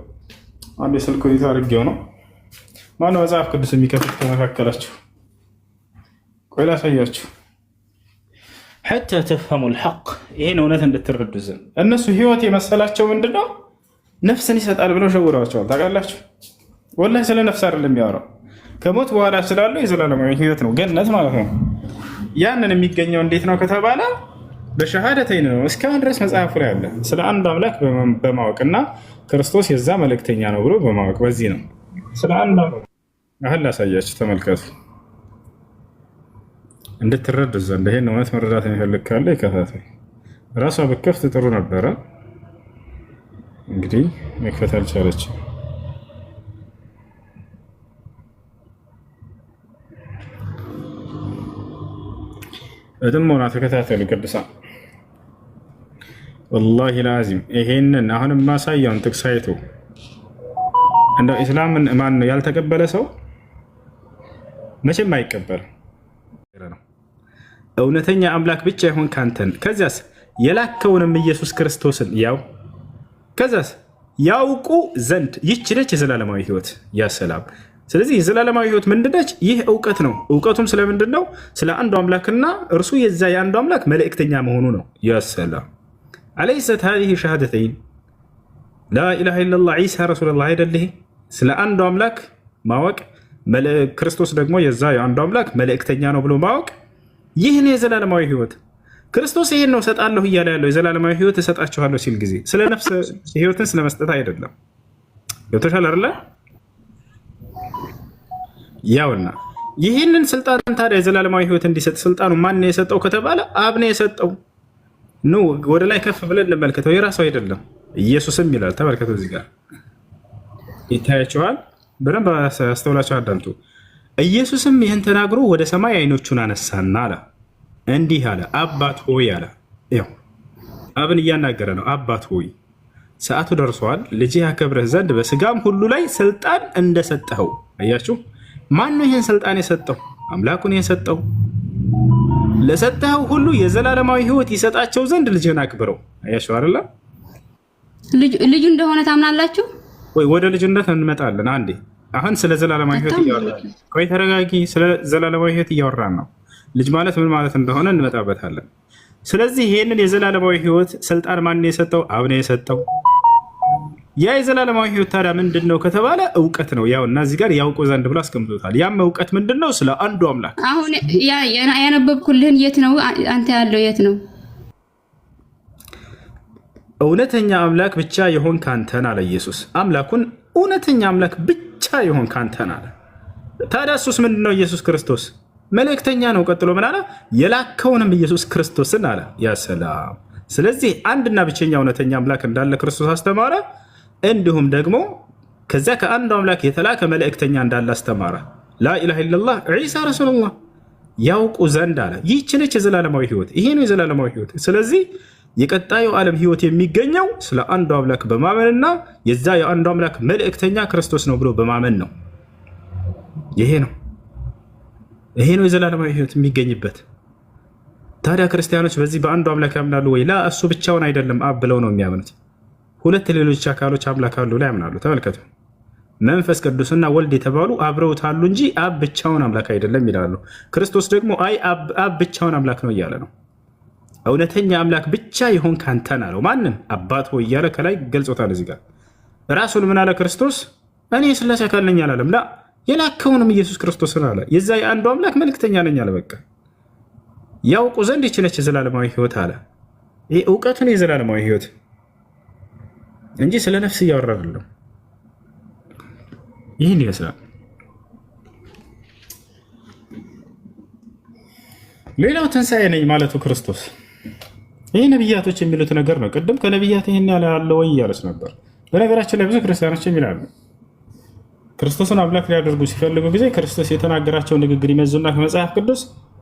አንድ የስልክ ሁኔታ አድርጌው ነው። ማነው መጽሐፍ ቅዱስ የሚከፍት ከመካከላችሁ? ቆይ ላሳያችሁ። ሐታ ተፍሀሙ ልሐቅ፣ ይህን እውነት እንድትረዱ ዘንድ። እነሱ ህይወት የመሰላቸው ምንድን ነው? ነፍስን ይሰጣል ብለው ሸውረዋቸዋል። ታውቃላችሁ? ወላሂ ስለ ነፍስ አይደለም የሚያወራው፣ ከሞት በኋላ ስላለው የዘላለማዊ ህይወት ነው፣ ገነት ማለት ነው። ያንን የሚገኘው እንዴት ነው ከተባለ በሸሃደተይን ነው። እስካሁን ድረስ መጽሐፉ ላይ አለ። ስለ አንድ አምላክ በማወቅና ክርስቶስ የዛ መልእክተኛ ነው ብሎ በማወቅ በዚህ ነው ስለ አንድ አምላክ አህል ላሳያችሁ። ተመልከቱ እንድትረዱ ዘንድ። ይሄን እውነት መረዳት የሚፈልግ ካለ ይከታተል። ራሷ በከፍት ጥሩ ነበረ፣ እንግዲህ መክፈት አልቻለችም። እድሞና ተከታተሉ ቅዱሳን። ወላሂ ላዚም ይሄንን አሁን ማሳያውን ጥቅስ አይቶ እንደው ኢስላምን ማን ነው ያልተቀበለ ሰው መቼም አይቀበል። እውነተኛ አምላክ ብቻ ይሁን ካንተን፣ ከዚያስ የላከውንም ኢየሱስ ክርስቶስን ያው ከዚያስ ያውቁ ዘንድ ይህች ነች የዘላለማዊ ህይወት። ያ ሰላም ስለዚህ የዘላለማዊ ህይወት ምንድነች? ይህ እውቀት ነው። እውቀቱም ስለምንድን ነው? ስለ አንዱ አምላክና እርሱ የዛ የአንዱ አምላክ መልእክተኛ መሆኑ ነው። ያሰላም አለይሰት هذه شهادتين لا اله الا الله عيسى رسول الله አይደልህ? ስለ አንዱ አምላክ ማወቅ ክርስቶስ ደግሞ የዛ የአንዱ አምላክ መልእክተኛ ነው ብሎ ማወቅ ይህ ነው የዘላለማዊ ህይወት። ክርስቶስ ይሄን ነው ሰጣለሁ እያለ ያለው የዘላለማዊ ህይወት እሰጣችኋለሁ ሲል ጊዜ ስለ ነፍስ ህይወትን ስለመስጠት አይደለም። ገብቶሻል አይደለ? ያውና ይህንን ስልጣን ታዲያ የዘላለማዊ ህይወት እንዲሰጥ ስልጣኑ ማን ነው የሰጠው ከተባለ አብ ነው የሰጠው። ኑ ወደ ላይ ከፍ ብለን እንመልከተው። የራሱ አይደለም ኢየሱስም ይላል። ተመልከቱ፣ እዚህ ጋር ይታያቸዋል። በደንብ አስተውላችሁ አዳምጡ። ኢየሱስም ይህን ተናግሮ ወደ ሰማይ አይኖቹን አነሳና አለ፣ እንዲህ አለ፣ አባት ሆይ አለ። ያው አብን እያናገረ ነው። አባት ሆይ ሰዓቱ ደርሷል፣ ልጅ ያከብረህ ዘንድ በስጋም ሁሉ ላይ ስልጣን እንደሰጠኸው። አያችሁ፣ ማን ነው ይህን ስልጣን የሰጠው? አምላኩን የሰጠው። ለሰጠኸው ሁሉ የዘላለማዊ ህይወት ይሰጣቸው ዘንድ ልጅህን አክብረው። አያችሁ አይደለ? ልጁ እንደሆነ ታምናላችሁ ወይ? ወደ ልጅነት እንመጣለን። አንዴ አሁን ስለ ዘላለማዊ ህይወት እያወራን ቆይ፣ ተረጋጊ። ስለ ዘላለማዊ ህይወት እያወራን ነው። ልጅ ማለት ምን ማለት እንደሆነ እንመጣበታለን። ስለዚህ ይህንን የዘላለማዊ ህይወት ስልጣን ማን የሰጠው? አብ ነው የሰጠው። ያ የዘላለማዊ ህይወት ታዲያ ምንድን ነው ከተባለ እውቀት ነው። ያው እና እዚህ ጋር ያውቁ ዘንድ ብሎ አስቀምጦታል። ያም እውቀት ምንድን ነው? ስለ አንዱ አምላክ። አሁን ያነበብኩልህን የት ነው አንተ ያለው? የት ነው? እውነተኛ አምላክ ብቻ የሆን ካንተን አለ ኢየሱስ። አምላኩን እውነተኛ አምላክ ብቻ የሆን ካንተን አለ። ታዲያ እሱስ ምንድን ነው? ኢየሱስ ክርስቶስ መልእክተኛ ነው። ቀጥሎ ምን አለ? የላከውንም ኢየሱስ ክርስቶስን አለ። ያ ሰላም። ስለዚህ አንድና ብቸኛ እውነተኛ አምላክ እንዳለ ክርስቶስ አስተማረ። እንዲሁም ደግሞ ከዚያ ከአንዱ አምላክ የተላከ መልእክተኛ እንዳለ አስተማረ። ላኢላሃ ኢለላህ ዒሳ ረሱሉላህ ያውቁ ዘንድ አለ። ይህች ነች የዘላለማዊ ህይወት። ይሄ ነው የዘላለማዊ ህይወት። ስለዚህ የቀጣዩ ዓለም ህይወት የሚገኘው ስለ አንዱ አምላክ በማመንና የዛ የአንዱ አምላክ መልእክተኛ ክርስቶስ ነው ብሎ በማመን ነው። ይሄ ነው የዘላለማዊ ህይወት የሚገኝበት። ታዲያ ክርስቲያኖች በዚህ በአንዱ አምላክ ያምናሉ ወይ? ላ እሱ ብቻውን አይደለም አብ ብለው ነው የሚያምኑት። ሁለት ሌሎች አካሎች አምላክ አሉ ላይ ያምናሉ። ተመልከቱ፣ መንፈስ ቅዱስና ወልድ የተባሉ አብረውታሉ እንጂ አብ ብቻውን አምላክ አይደለም ይላሉ። ክርስቶስ ደግሞ አይ አብ ብቻውን አምላክ ነው እያለ ነው። እውነተኛ አምላክ ብቻ ይሆን ካንተን አለው። ማንን? አባት ሆይ እያለ ከላይ ገልጾታል። እዚህ ጋር ራሱን ምን አለ ክርስቶስ? እኔ ስላሴ አካል ነኝ አላለም። ላ የላከውንም ኢየሱስ ክርስቶስን አለ። የዛ የአንዱ አምላክ መልክተኛ ነኝ አለ። በቃ ያውቁ ዘንድ ይችነች የዘላለማዊ ህይወት አለ። ይህ እውቀቱን የዘላለማዊ ህይወት እንጂ ስለ ነፍስ እያወራ አይደለም። ይህን ይመስላል። ሌላው ትንሣኤ ነኝ ማለቱ ክርስቶስ ይህ ነቢያቶች የሚሉት ነገር ነው። ቅድም ከነቢያት ይህን ያለ ወይ እያለች ነበር። በነገራችን ላይ ብዙ ክርስቲያኖች ይላሉ ክርስቶስን አምላክ ሊያደርጉ ሲፈልጉ ጊዜ ክርስቶስ የተናገራቸው ንግግር ይመዙና ከመጽሐፍ ቅዱስ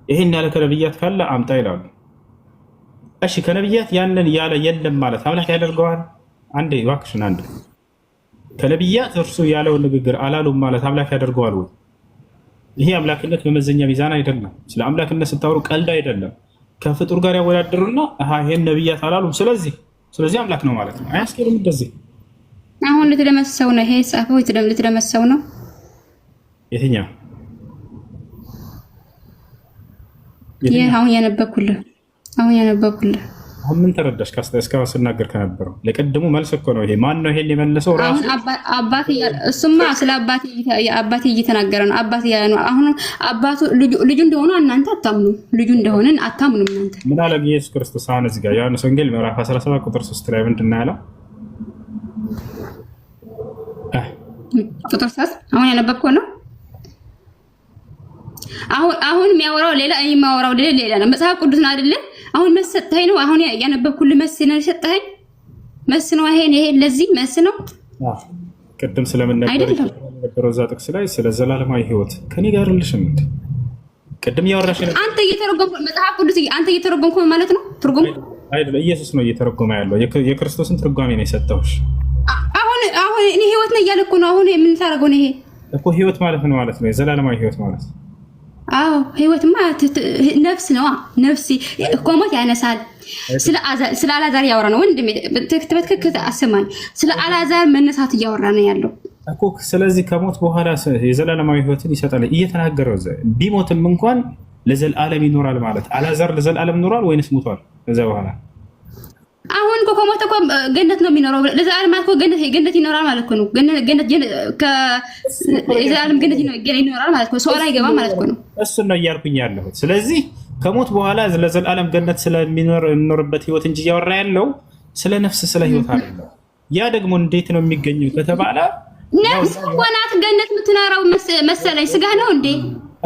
ይህን ያለ ከነቢያት ካለ አምጣ ይላሉ። እሺ ከነቢያት ያንን ያለ የለም ማለት አምላክ ያደርገዋል? አንዴ እባክሽን፣ አንዴ ከነቢያት እርሱ ያለውን ንግግር አላሉም ማለት አምላክ ያደርገዋል ወይ? ይሄ አምላክነት መመዘኛ ሚዛን አይደለም። ስለ አምላክነት ስታወሩ ቀልድ አይደለም። ከፍጡር ጋር ያወዳደሩና ይሄን ነቢያት አላሉም ስለዚህ አምላክ ነው ማለት ነው። አያስኬድም እንደዚህ። አሁን ልትደመሰው ነው ይሄ ጻፈው ልትደመሰው ነው። የትኛው ይሄ አሁን ያነበብኩልህ አሁን ምን ተረዳሽ? እስካሁን ስናገር ከነበረው ለቀድሞ መልስ እኮ ነው ይሄ። ማን ነው ይሄን የመለሰው? ራሱ አባቴ። እሱማ ስለ አባቴ እየተናገረ ነው። አባቴ ያለ ነው። አሁን አባቱ ልጁ እንደሆነ እናንተ አታምኑ። ልጁ እንደሆነ አታምኑ እናንተ። ምን አለ ኢየሱስ ክርስቶስ? አሁን እዚህ ጋር ዮሐንስ ወንጌል ምዕራፍ 17 ቁጥር 3 ላይ ምንድን ነው ያለው? ቁጥር 3 አሁን ያነበብከው ነው። አሁን የሚያወራው ሌላ፣ እኔ የማወራው ሌላ ነው። መጽሐፍ ቅዱስ ነው አይደለ? አሁን መሰጠኝ ነው። አሁን ያነበብኩልህ መስ ነው የሰጠኸኝ። መስ ነው ይሄ ለዚህ መስ ነው። ቅድም ስለምን ነበር እዛ ጥቅስ ላይ ስለ ዘላለማዊ ህይወት ከኔ ጋር ልሽም እንዴ? ቅድም ያወራሽ ነው። አንተ እየተረጎምኩ መጽሐፍ ቅዱስ አንተ እየተረጎምኩ ማለት ነው። ትርጉም አይደለ? ኢየሱስ ነው እየተረጎመ ያለው። የክርስቶስን ትርጓሜ ነው የሰጠውሽ። አሁን እኔ ህይወት ነው እያለ እኮ ነው። አሁን የምንታረገው ነው ይሄ እኮ ህይወት ማለት ነው የዘላለማዊ ህይወት ማለት ነው። አዎ ህይወትማ ነፍስ ነው። ነፍስ ቆሞት ያነሳል። ስለ አላዛር ያወራ ነው ወንድሜ። በትክክል አሰማኝ። ስለ አላዛር መነሳት እያወራ ነው ያለው። እኮ ስለዚህ ከሞት በኋላ የዘላለማዊ ህይወትን ይሰጣል እየተናገረው ቢሞትም እንኳን ለዘላለም ይኖራል ማለት አልዓዛር ለዘላለም ኖሯል ወይንስ ሞቷል? ከዛ በኋላ አሁን እኮ ከሞተ እኮ ገነት ነው የሚኖረው። ለዘላለም ማለት እኮ ገነት ይኖራል ማለት ነው። የዘላለም ገነት ይኖራል ማለት ነው። ሶላ አይገባም ማለት ነው። እሱን ነው እያልኩኝ ያለሁት። ስለዚህ ከሞት በኋላ ለዘላለም ገነት ስለሚኖርበት ህይወት እንጂ እያወራ ያለው ስለ ነፍስ ስለ ህይወት አይደለም። ያ ደግሞ እንዴት ነው የሚገኘው ከተባለ ነፍስ እኮ ናት ገነት የምትኖረው መሰለኝ። ስጋ ነው እንዴ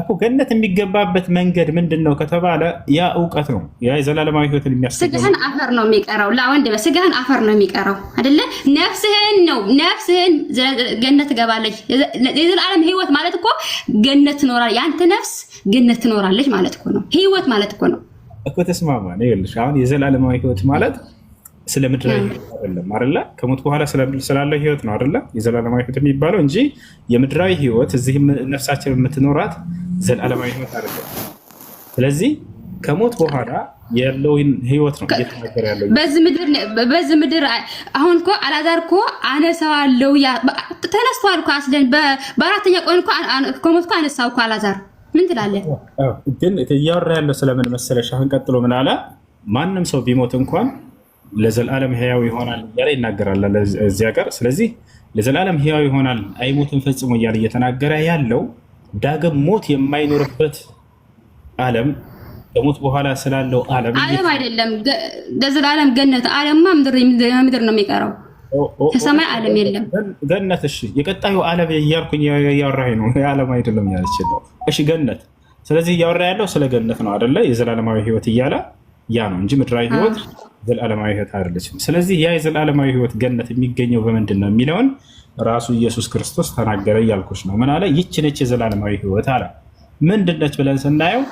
እኮ ገነት የሚገባበት መንገድ ምንድነው ከተባለ ያ እውቀት ነው። ያ የዘላለማዊ ህይወትን የሚያስገኝ ስጋህን አፈር ነው የሚቀረው። ለወንድ በስጋህን አፈር ነው የሚቀረው አይደለ? ነፍስህን ገነት ትገባለች። የዘላለም ህይወት ማለት እኮ ገነት ትኖራለች። ያንተ ነፍስ ገነት ትኖራለች ማለት እኮ ነው። ህይወት ማለት እኮ ነው እኮ ተስማማ ነው። ይኸውልሽ አሁን የዘላለማዊ ህይወት ማለት ስለ ምድራዊ አይደለም አይደለ? ከሞት በኋላ ስላለው ህይወት ነው አይደለ? የዘላለማዊ ህይወት የሚባለው እንጂ የምድራዊ ህይወት እዚህ ነፍሳችን የምትኖራት ዘላለማዊ ህይወት አይደለም። ስለዚህ ከሞት በኋላ ያለው ህይወት ነው እየተናገረ ያለው። በዚህ ምድር አሁን እኮ አልዓዛር እኮ አነሳዋለሁ ተነስቷል እኮ አስለን በአራተኛ ቀን እኮ ከሞት እኮ አነሳው እኮ አልዓዛር። ምን ትላለህ? ግን እያወራ ያለው ስለምን መሰለሽ? አሁን ቀጥሎ ምን አለ? ማንም ሰው ቢሞት እንኳን ለዘላለም ህያው ይሆናል እያለ ይናገራል እዚያ ጋር። ስለዚህ ለዘላለም ህያው ይሆናል አይሞትም ፈጽሞ እያለ እየተናገረ ያለው ዳግም ሞት የማይኖርበት ዓለም ከሞት በኋላ ስላለው ዓለም አይደለም። ለዘላለም ገነት ዓለምማ ምድር ነው የሚቀረው። ከሰማይ ዓለም የለም። ገነት እሺ፣ የቀጣዩ ዓለም እያልኩኝ እያወራኝ ነው። ዓለም አይደለም ያለች ነው። እሺ ገነት። ስለዚህ እያወራ ያለው ስለ ገነት ነው አይደለ? የዘላለማዊ ህይወት እያለ ያ ነው እንጂ ምድራዊ ህይወት ዘላለማዊ ህይወት አይደለችም። ስለዚህ ያ የዘላለማዊ ህይወት ገነት የሚገኘው በምንድን ነው የሚለውን ራሱ ኢየሱስ ክርስቶስ ተናገረ እያልኩሽ ነው። ምን አለ? ይህች ነች የዘላለማዊ ህይወት አለ። ምንድን ነች ብለን ስናየው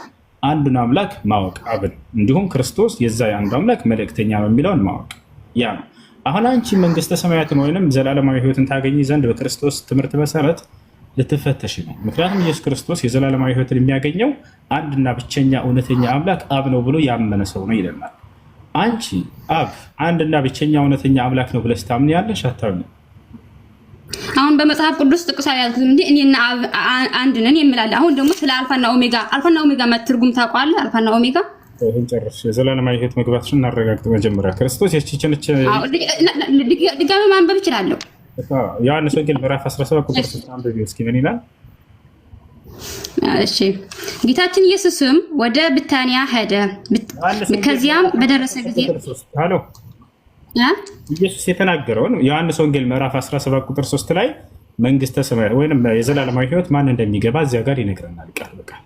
አንዱን አምላክ ማወቅ አብን፣ እንዲሁም ክርስቶስ የዛ የአንዱ አምላክ መልእክተኛ ነው የሚለውን ማወቅ ያ ነው። አሁን አንቺ መንግስተ ሰማያትን ወይንም ዘላለማዊ ህይወትን ታገኝ ዘንድ በክርስቶስ ትምህርት መሰረት ልትፈተሽ ነው። ምክንያቱም ኢየሱስ ክርስቶስ የዘላለማዊ ህይወትን የሚያገኘው አንድና ብቸኛ እውነተኛ አምላክ አብ ነው ብሎ ያመነ ሰው ነው ይለናል። አንቺ አብ አንድና ብቸኛ እውነተኛ አምላክ ነው ብለሽ ታምኚያለሽ? አታምኚም? አሁን በመጽሐፍ ቅዱስ ጥቅስ ያልኩት እንዴ እኔና አብ አንድ ነን የሚላል። አሁን ደግሞ ስለ አልፋና ኦሜጋ መትርጉም ታውቃለህ? አልፋና ኦሜጋ ይሄን ጨርሽ። የዘላለማዊ ህይወት መግባትሽን እናረጋግጥ መጀመሪያ። ክርስቶስ የቺችንች ድጋሚ ማንበብ እችላለሁ። ዮሐንስ ወንጌል ምዕራፍ 17 ቁጥር 3 አንብቢ እስኪ ምን ይላል? እሺ ጌታችን ኢየሱስም ወደ ብታንያ ሄደ። ከዚያም በደረሰ ጊዜ ሃሎ ኢየሱስ የተናገረውን ዮሐንስ ወንጌል ምዕራፍ 17 ቁጥር 3 ላይ መንግስተ ሰማያት ወይንም የዘላለማዊ ህይወት ማን እንደሚገባ እዚያ ጋር ይነግረናል ቃል በቃል።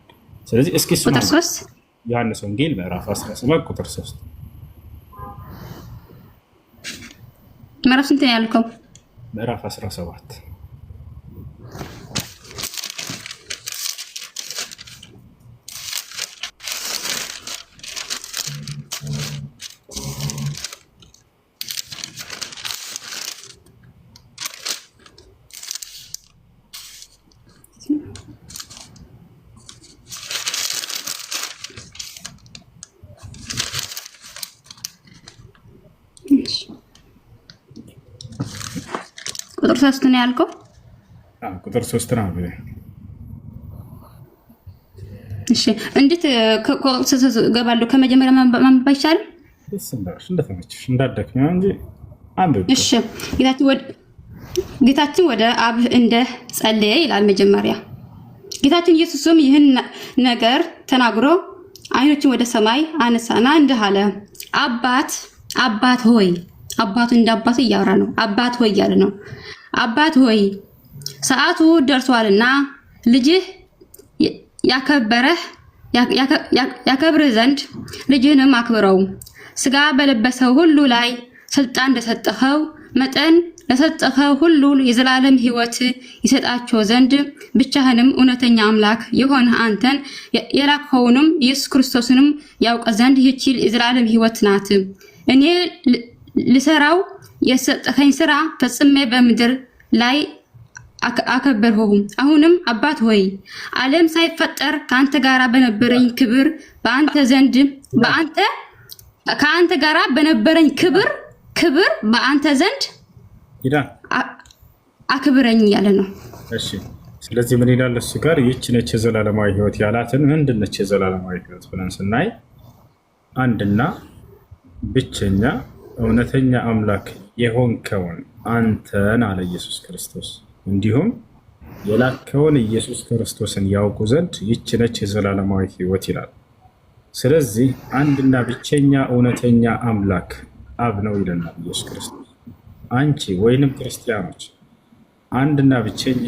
ስለዚህ እስኪ እሱ ቁጥር 3 ዮሐንስ ወንጌል ምዕራፍ 17 ቁጥር 3 ምዕራፍ ስንት ነው ያልከው? ምዕራፍ 17 ቁጥር 3 ነው ያልከው? ቁጥር 3 ነው። እሺ እንዴት ገባለሁ? ከመጀመሪያ ማንበብ አይቻልም? እንደተመቸሽ እንዳደክኝ እንጂ አንብብ። እሺ ጌታችን ወደ አብ እንደ ጸለየ ይላል መጀመሪያ። ጌታችን ኢየሱስም ይህን ነገር ተናግሮ አይኖችን ወደ ሰማይ አነሳና እንዲህ አለ፣ አባት ሆይ፣ አባቱ እንደ አባቱ እያወራ ነው። አባት ሆይ እያለ ነው። አባት ሆይ ሰዓቱ ደርሷልና ልጅህ ያከብርህ ዘንድ ልጅህንም አክብረው። ስጋ በለበሰው ሁሉ ላይ ስልጣን እንደሰጠኸው መጠን ለሰጠኸው ሁሉ የዘላለም ሕይወት ይሰጣቸው ዘንድ ብቻህንም እውነተኛ አምላክ የሆነ አንተን የላከውንም ኢየሱስ ክርስቶስንም ያውቅ ዘንድ ይህች የዘላለም ሕይወት ናት። እኔ ልሰራው የሰጠኸኝ ስራ ፈጽሜ በምድር ላይ አከበርሁም። አሁንም አባት ሆይ ዓለም ሳይፈጠር ከአንተ ጋር በነበረኝ ክብር ከአንተ ጋር በነበረኝ ክብር በአንተ ዘንድ አክብረኝ እያለ ነው። እሺ ስለዚህ ምን ይላል እሱ ጋር ይህች ነች የዘላለማዊ ህይወት ያላትን ምንድን ነች የዘላለማዊ ህይወት ብለን ስናይ አንድና ብቸኛ እውነተኛ አምላክ የሆንከውን አንተን አለ ኢየሱስ ክርስቶስ እንዲሁም የላከውን ኢየሱስ ክርስቶስን ያውቁ ዘንድ ይህች ነች የዘላለማዊ ህይወት ይላል። ስለዚህ አንድና ብቸኛ እውነተኛ አምላክ አብ ነው ይለናል ኢየሱስ ክርስቶስ። አንቺ ወይንም ክርስቲያኖች አንድና ብቸኛ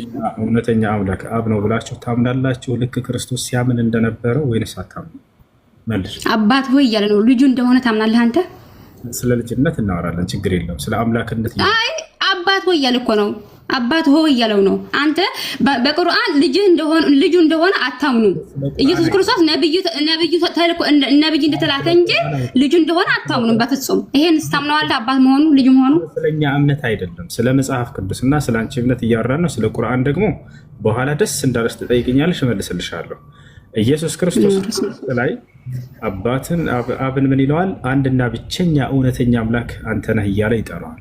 እውነተኛ አምላክ አብ ነው ብላችሁ ታምናላችሁ? ልክ ክርስቶስ ሲያምን እንደነበረው ወይንስ አታምኑ? መልስ። አባት ሆይ እያለ ነው። ልጁ እንደሆነ ታምናለህ አንተ? ስለ ልጅነት እናወራለን፣ ችግር የለም። ስለ አምላክነት አይ አባት ሆይ እያለ እኮ ነው። አባት ሆይ እያለው ነው። አንተ በቁርአን ልጁ እንደሆነ አታምኑ። ኢየሱስ ክርስቶስ ነብዩ ተልኮ ነብይ እንደተላከ እንጂ ልጁ እንደሆነ አታምኑም በፍጹም። ይሄን ስታምነዋለህ አባት መሆኑ ልጁ መሆኑ። ስለኛ እምነት አይደለም፣ ስለ መጽሐፍ ቅዱስና ስለ አንቺ እምነት እያወራን ነው። ስለ ቁርአን ደግሞ በኋላ ደስ እንዳለሽ ትጠይቅኛለሽ፣ እመልስልሻለሁ። ኢየሱስ ክርስቶስ ላይ አብን ምን ይለዋል? አንድና ብቸኛ እውነተኛ አምላክ አንተ ነህ እያለ ይጠራዋል።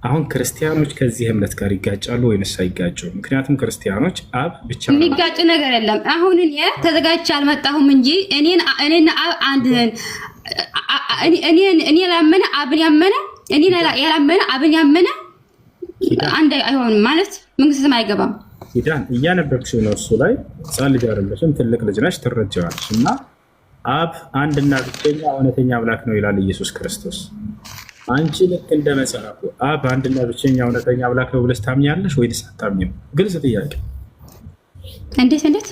አሁን ክርስቲያኖች ከዚህ እምነት ጋር ይጋጫሉ ወይንስ አይጋጩም? ምክንያቱም ክርስቲያኖች አብ ብቻ የሚጋጭ ነገር የለም። አሁን እኔ ተዘጋጅቼ አልመጣሁም እንጂ እኔና አብ አንድ ነን። እኔ ላመነ አብን ያመነ እኔ ያላመነ አብን ያመነ አንድ አይሆንም ማለት መንግስተ ሰማይ አይገባም። ኪዳን እያነበብሽው ነው። እሱ ላይ ሕፃን ልጅ አይደለሽም፣ ትልቅ ልጅ ነሽ፣ ትረጃዋለሽ። እና አብ አንድና ብቸኛ እውነተኛ አምላክ ነው ይላል ኢየሱስ ክርስቶስ። አንቺ ልክ እንደ መጽሐፉ አብ አንድና ብቸኛ እውነተኛ አምላክ ነው ብለሽ ታምኛለሽ ወይስ አታምኝም? ግልጽ ጥያቄ። እንዴት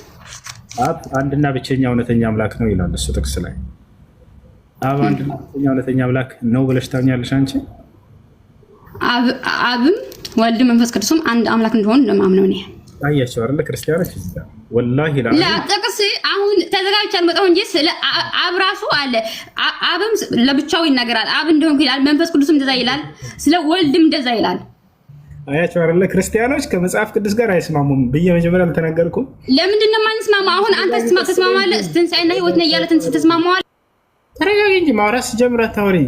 አብ አንድና ብቸኛ እውነተኛ አምላክ ነው ይላል እሱ ጥቅስ ላይ። አብ አንድና ብቸኛ እውነተኛ አምላክ ነው ብለሽ ታምኛለሽ አንቺ? አብም ወልድ መንፈስ ቅዱስም አንድ አምላክ እንደሆኑ እንደማምነው ነው። አያቸው አይደለ ክርስቲያኖች? ወላሂ ጥቅስ አሁን ተዘጋጅቼ አልመጣሁ እንጂ ስለ አብ ራሱ አለ። አብም ለብቻው ይናገራል። አብ እንደሆነ ይላል። መንፈስ ቅዱስም እንደዛ ይላል። ስለ ወልድም እንደዛ ይላል። አያቸው አይደለ ክርስቲያኖች ከመጽሐፍ ቅዱስ ጋር አይስማሙም ብዬ መጀመሪያ አልተናገርኩም? ለምንድን ነው የማንስማማ? አሁን አንተ ተስማማለህ። ትንሣኤና ህይወት ነው እያለ ተስማማዋል። ተረጋጊ እንጂ ማውራት ስጀምር አታወሪ።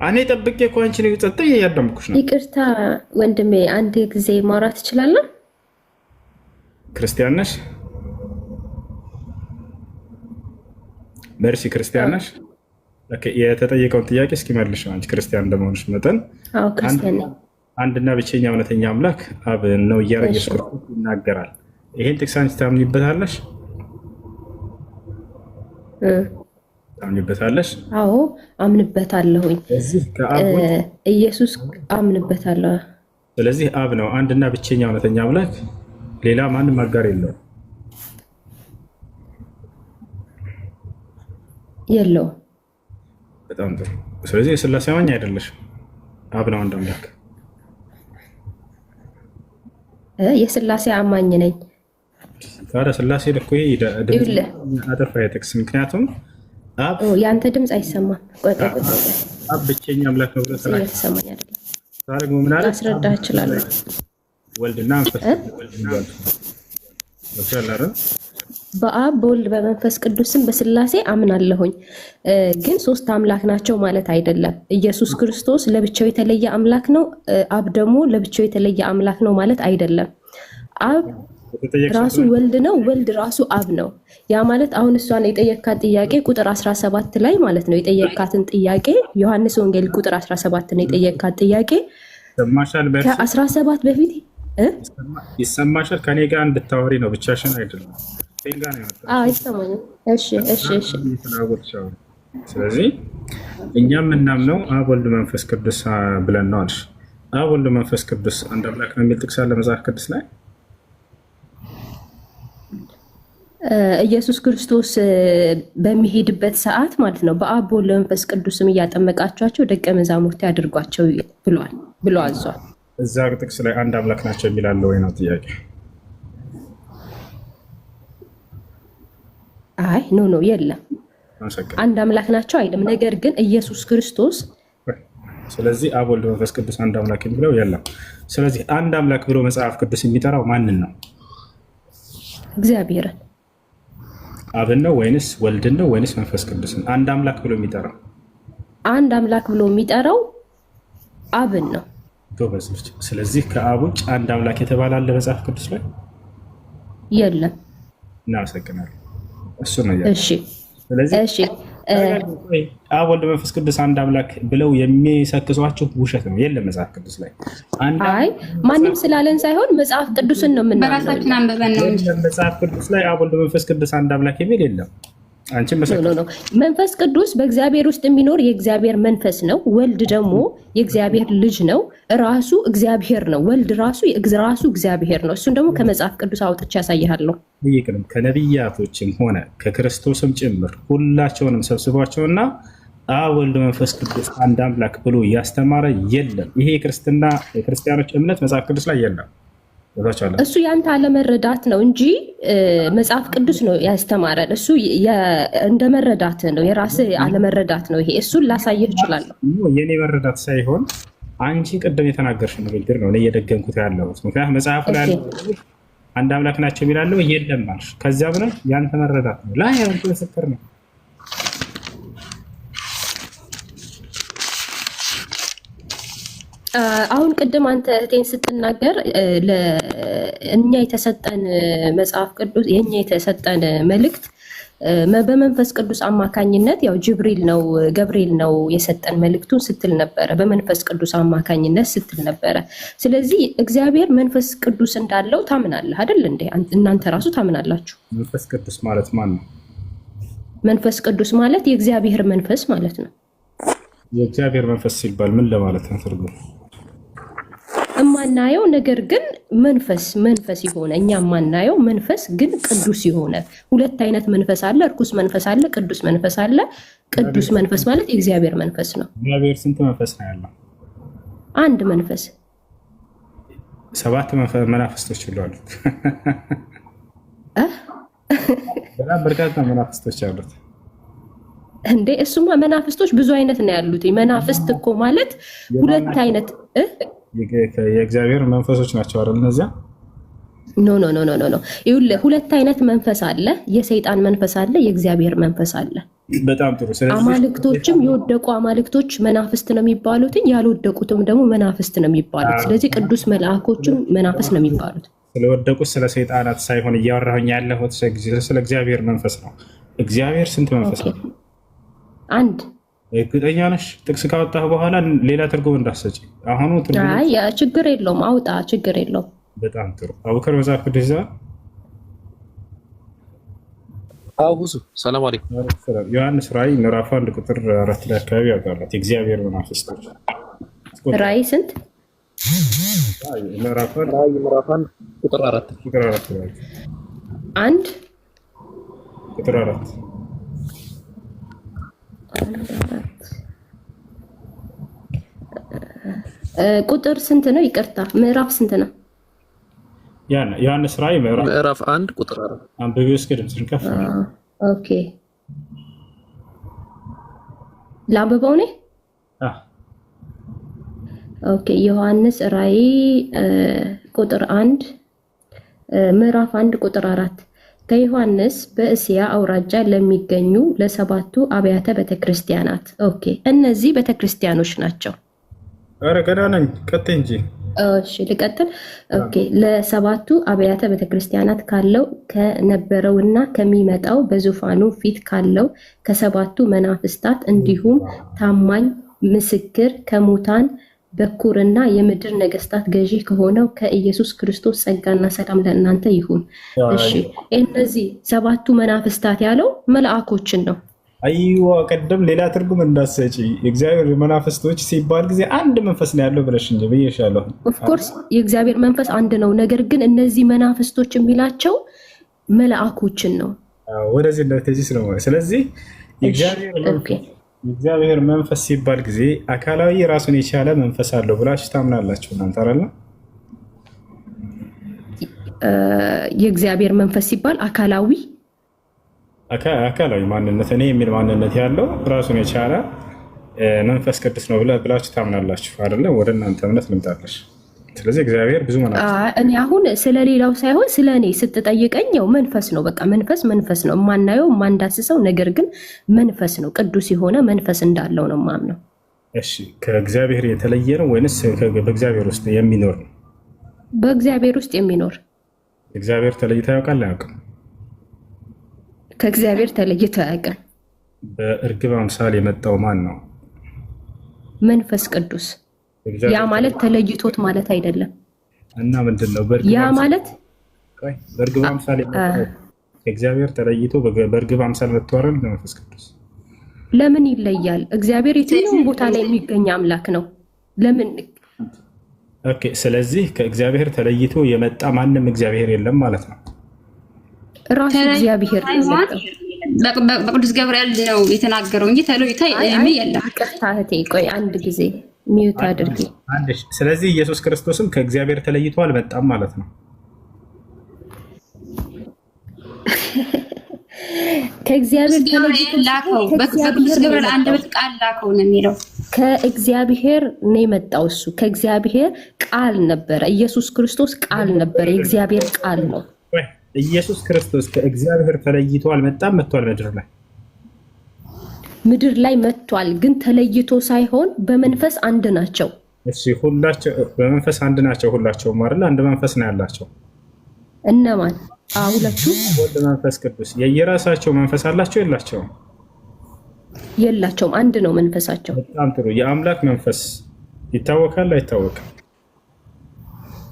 እኔ ጠብቄ እኮ አንቺን ጸጥ እያዳምኩሽ ነው። ይቅርታ ወንድሜ፣ አንድ ጊዜ ማውራት ትችላለህ? ክርስቲያን ነሽ? መርሲ ክርስቲያን ነሽ? የተጠየቀውን ጥያቄ እስኪመልሽ አንቺ ክርስቲያን እንደመሆንሽ መጠን አንድና ብቸኛ እውነተኛ አምላክ አብ ነው እያለ ኢየሱስ ክርስቶስ ይናገራል። ይሄን ጥቅስ አንቺ ታምኚበታለሽ? ታምኚበታለሽ? አዎ አምንበታለሁኝ። ኢየሱስ አምንበታለሁ። ስለዚህ አብ ነው አንድና ብቸኛ እውነተኛ አምላክ፣ ሌላ ማንም አጋር የለውም። የለውም። በጣም ጥሩ። ስለዚህ የሥላሴ አማኝ አይደለሽም። አብ ነው አንድ አምላክ። የሥላሴ አማኝ ነኝ። ታዲያ ሥላሴ ልኮ አጠፋ የጥቅስ ምክንያቱም አብ የአንተ ድምፅ አይሰማም። አብ ብቸኛ አምላክ ነው ብለህ ተሰማኝ አይደለም። ታዲያ ምን አለ? አስረዳህ እችላለሁ። ወልድና መንፈስ በአብ በወልድ በመንፈስ ቅዱስም በሥላሴ አምናለሁኝ። ግን ሶስት አምላክ ናቸው ማለት አይደለም። ኢየሱስ ክርስቶስ ለብቻው የተለየ አምላክ ነው፣ አብ ደግሞ ለብቻው የተለየ አምላክ ነው ማለት አይደለም። አብ ራሱ ወልድ ነው፣ ወልድ ራሱ አብ ነው። ያ ማለት አሁን እሷን የጠየካት ጥያቄ ቁጥር 17 ላይ ማለት ነው። የጠየካትን ጥያቄ ዮሐንስ ወንጌል ቁጥር 17 ነው የጠየካት ጥያቄ። ከ17 በፊት ይሰማሻል? ከኔ ጋር እንድታወሪ ነው፣ ብቻሽን አይደለም። ይሰማኛል። እሺ። ስለዚህ እኛ የምናምነው አብ ወልድ መንፈስ ቅዱስ ብለን ነው አልሽ። አብ ወልድ መንፈስ ቅዱስ አንድ አምላክ ነው የሚል ጥቅስ አለ መጽሐፍ ቅዱስ ላይ። ኢየሱስ ክርስቶስ በሚሄድበት ሰዓት ማለት ነው በአብ በወልድ መንፈስ ቅዱስም እያጠመቃቸው ደቀ መዛሙርት ያድርጓቸው ብሎ አዟል። እዛ ጥቅስ ላይ አንድ አምላክ ናቸው የሚላለው ወይ ነው ጥያቄ? አይ ኖ የለም፣ አንድ አምላክ ናቸው አይልም። ነገር ግን ኢየሱስ ክርስቶስ ስለዚህ አብ ወልድ መንፈስ ቅዱስ አንድ አምላክ የሚለው የለም። ስለዚህ አንድ አምላክ ብሎ መጽሐፍ ቅዱስ የሚጠራው ማንን ነው? እግዚአብሔርን። አብን ነው ወይንስ ወልድን ነው ወይንስ መንፈስ ቅዱስን? አንድ አምላክ ብሎ የሚጠራው አንድ አምላክ ብሎ የሚጠራው አብን ነው። ጎበዝ ልጅ። ስለዚህ ከአብ ውጭ አንድ አምላክ የተባለ አለ መጽሐፍ ቅዱስ ላይ? የለም። እናመሰግናለን። እሱ ነው ያለው። እሺ ስለዚህ እሺ አብ ወልድ መንፈስ ቅዱስ አንድ አምላክ ብለው የሚሰክሷችሁ ውሸት ነው። የለም መጽሐፍ ቅዱስ ላይ አይ ማንም ስላለን ሳይሆን መጽሐፍ ቅዱስን ነው የምናምነው። በራሳችን አንብበን ነው እንጂ መጽሐፍ ቅዱስ ላይ አብ ወልድ መንፈስ ቅዱስ አንድ አምላክ የሚል የለም። አንቺ መንፈስ ቅዱስ በእግዚአብሔር ውስጥ የሚኖር የእግዚአብሔር መንፈስ ነው። ወልድ ደግሞ የእግዚአብሔር ልጅ ነው። ራሱ እግዚአብሔር ነው። ወልድ ራሱ እግዚአብሔር ነው። እሱን ደግሞ ከመጽሐፍ ቅዱስ አውጥቼ ያሳይሃለሁ። ይቅርም ከነቢያቶችም ሆነ ከክርስቶስም ጭምር ሁላቸውንም ሰብስቧቸውና አብ ወልድ መንፈስ ቅዱስ አንድ አምላክ ብሎ እያስተማረ የለም። ይሄ የክርስቲያኖች እምነት መጽሐፍ ቅዱስ ላይ የለም። እሱ ያንተ አለመረዳት ነው እንጂ መጽሐፍ ቅዱስ ነው ያስተማረን። እሱ እንደ መረዳት ነው፣ የራስህ አለመረዳት ነው። ይሄ እሱን ላሳየህ እችላለሁ። የኔ መረዳት ሳይሆን አንቺ ቅድም የተናገርሽ ንግግር ነው እኔ እየደገምኩት ያለሁት። ምክንያቱም መጽሐፉ ላይ አንድ አምላክ ናቸው የሚላለው የለም አልሽ። ከዚያ ብለህ ያንተ መረዳት ነው ላይ ያንተ ምስክር ነው። አሁን ቅድም አንተ እህቴን ስትናገር እኛ የተሰጠን መጽሐፍ ቅዱስ የኛ የተሰጠን መልእክት በመንፈስ ቅዱስ አማካኝነት ያው ገብርኤል ነው የሰጠን መልእክቱን ስትል ነበረ። በመንፈስ ቅዱስ አማካኝነት ስትል ነበረ። ስለዚህ እግዚአብሔር መንፈስ ቅዱስ እንዳለው ታምናለህ አይደል እንዴ? እናንተ ራሱ ታምናላችሁ። መንፈስ ቅዱስ ማለት ማን ነው? መንፈስ ቅዱስ ማለት የእግዚአብሔር መንፈስ ማለት ነው። የእግዚአብሔር መንፈስ ሲባል ምን ለማለት ነው ትርጉም? የማናየው ነገር ግን መንፈስ የሆነ እኛ የማናየው መንፈስ ግን ቅዱስ የሆነ ሁለት አይነት መንፈስ አለ። እርኩስ መንፈስ አለ፣ ቅዱስ መንፈስ አለ። ቅዱስ መንፈስ ማለት የእግዚአብሔር መንፈስ ነው። እግዚአብሔር ስንት መንፈስ ነው ያለው? አንድ መንፈስ። 7 መናፍስቶች ሁሉ አሉት። በጣም በርካታ መናፍስቶች አሉት። እንዴ እሱማ መናፍስቶች ብዙ አይነት ነው ያሉት። መናፍስት እኮ ማለት ሁለት አይነት የእግዚአብሔር መንፈሶች ናቸው አይደል? እነዚያ ኖ ይኸውልህ ሁለት አይነት መንፈስ አለ። የሰይጣን መንፈስ አለ፣ የእግዚአብሔር መንፈስ አለ። በጣም ጥሩ። ስለዚህ አማልክቶችም የወደቁ አማልክቶች መናፍስት ነው የሚባሉት፣ ያልወደቁትም ደግሞ መናፍስት ነው የሚባሉት። ስለዚህ ቅዱስ መልአኮችም መናፍስት ነው የሚባሉት። ስለወደቁት ስለ ሰይጣናት ሳይሆን እያወራሁኝ ያለሁት ስለ እግዚአብሔር መንፈስ ነው። እግዚአብሔር ስንት መንፈስ ነው? አንድ። እርግጠኛ ነሽ? ጥቅስ ካወጣህ በኋላ ሌላ ትርጉም እንዳትሰጪ። አሁኑ ችግር የለውም አውጣ፣ ችግር የለውም። በጣም ጥሩ። አቡከር መጽሐፍ ቅዱስ ይዘዋል? አውሱ ሰላም አለይኩም። ዮሐንስ ራእይ ምዕራፍ 1 ቁጥር 4 ላይ አካባቢ ያውቃላት የእግዚአብሔር መናፍስቶች። ራእይ ስንት? ምዕራፍ 1 ቁጥር 4 ላይ 1 ቁጥር 4 ቁጥር ስንት ነው? ይቅርታ ምዕራፍ ስንት ነው? ዮሐንስ ራእይ ምዕራፍ 1 ቁጥር 4 አንብቤው እስኪ ድምፅህን ከፍ። ኦኬ ላንብበው እኔ። ኦኬ ዮሐንስ ራእይ ቁጥር 1 ምዕራፍ 1 ቁጥር 4 ከዮሐንስ በእስያ አውራጃ ለሚገኙ ለሰባቱ አብያተ ቤተክርስቲያናት። ኦኬ እነዚህ ቤተክርስቲያኖች ናቸው። ኧረ ገና ነኝ፣ ቀጥይ እንጂ። እሺ ልቀጥል። ኦኬ ለሰባቱ አብያተ ቤተክርስቲያናት ካለው ከነበረውና ከሚመጣው በዙፋኑ ፊት ካለው ከሰባቱ መናፍስታት እንዲሁም ታማኝ ምስክር ከሙታን በኩርና የምድር ነገስታት ገዢ ከሆነው ከኢየሱስ ክርስቶስ ጸጋና ሰላም ለእናንተ ይሁን። እሺ እነዚህ ሰባቱ መናፍስታት ያለው መልአኮችን ነው። አይዋ ቀደም ሌላ ትርጉም እንዳትሰጪ። የእግዚአብሔር መናፍስቶች ሲባል ጊዜ አንድ መንፈስ ነው ያለው ብለሽ እንጂ ብዬሻለሁ። ኦፍኮርስ የእግዚአብሔር መንፈስ አንድ ነው። ነገር ግን እነዚህ መናፍስቶች የሚላቸው መልአኮችን ነው። ወደዚህ እንደተዚህ ስለሆነ ስለዚህ የእግዚአብሔር መንፈስ ሲባል ጊዜ አካላዊ ራሱን የቻለ መንፈስ አለው ብላችሁ ታምናላችሁ እናንተ አይደል? የእግዚአብሔር መንፈስ ሲባል አካላዊ ማንነት እኔ የሚል ማንነት ያለው ራሱን የቻለ መንፈስ ቅዱስ ነው ብላችሁ ታምናላችሁ አይደለ? ወደ እናንተ እምነት ልምጣለሽ። ስለዚህ እግዚአብሔር ብዙ እኔ አሁን ስለሌላው ሳይሆን ስለ እኔ ስትጠይቀኝ ያው መንፈስ ነው። በቃ መንፈስ ነው፣ የማናየው የማንዳስሰው ነገር ግን መንፈስ ነው። ቅዱስ የሆነ መንፈስ እንዳለው ነው የማምነው። እሺ ከእግዚአብሔር የተለየ ነው ወይንስ በእግዚአብሔር ውስጥ የሚኖር ነው? በእግዚአብሔር ውስጥ የሚኖር። እግዚአብሔር ተለይቶ ያውቃል አያውቅም? ከእግዚአብሔር ተለይቶ አያውቅም። በእርግብ አምሳል የመጣው ማን ነው? መንፈስ ቅዱስ። ያ ማለት ተለይቶት ማለት አይደለም። እና ምንድነው ያ ማለት? በእርግብ አምሳል የመጣው ከእግዚአብሔር ተለይቶ በእርግብ አምሳል መጥቷል መንፈስ ቅዱስ። ለምን ይለያል? እግዚአብሔር የትኛውም ቦታ ላይ የሚገኝ አምላክ ነው። ለምን? ኦኬ፣ ስለዚህ ከእግዚአብሔር ተለይቶ የመጣ ማንም እግዚአብሔር የለም ማለት ነው። ራሱ እግዚአብሔር በቅዱስ ገብርኤል ነው የተናገረው እንጂ ተለይቶ የለም። ይቅርታ እህቴ፣ ቆይ አንድ ጊዜ ሚዩት አድርጊ። ስለዚህ ኢየሱስ ክርስቶስም ከእግዚአብሔር ተለይቶ አልመጣም ማለት ነው። ከእግዚአብሔር ላከው፣ በቅዱስ ገብርኤል አንደበት ቃል ላከው ነው የሚለው። ከእግዚአብሔር ነው የመጣው እሱ። ከእግዚአብሔር ቃል ነበረ። ኢየሱስ ክርስቶስ ቃል ነበረ፣ የእግዚአብሔር ቃል ነው። ኢየሱስ ክርስቶስ ከእግዚአብሔር ተለይቶ አልመጣም፣ መጥቷል ምድር ላይ። ምድር ላይ መጥቷል፣ ግን ተለይቶ ሳይሆን በመንፈስ አንድ ናቸው። እሺ፣ ሁላቸው በመንፈስ አንድ ናቸው። ሁላቸውም አይደል? አንድ መንፈስ ነው ያላቸው። እነማን? ሁለቱ። ወልድ፣ መንፈስ ቅዱስ የየራሳቸው መንፈስ አላቸው የላቸውም? የላቸውም፣ አንድ ነው መንፈሳቸው። በጣም ጥሩ። የአምላክ መንፈስ ይታወቃል አይታወቅም?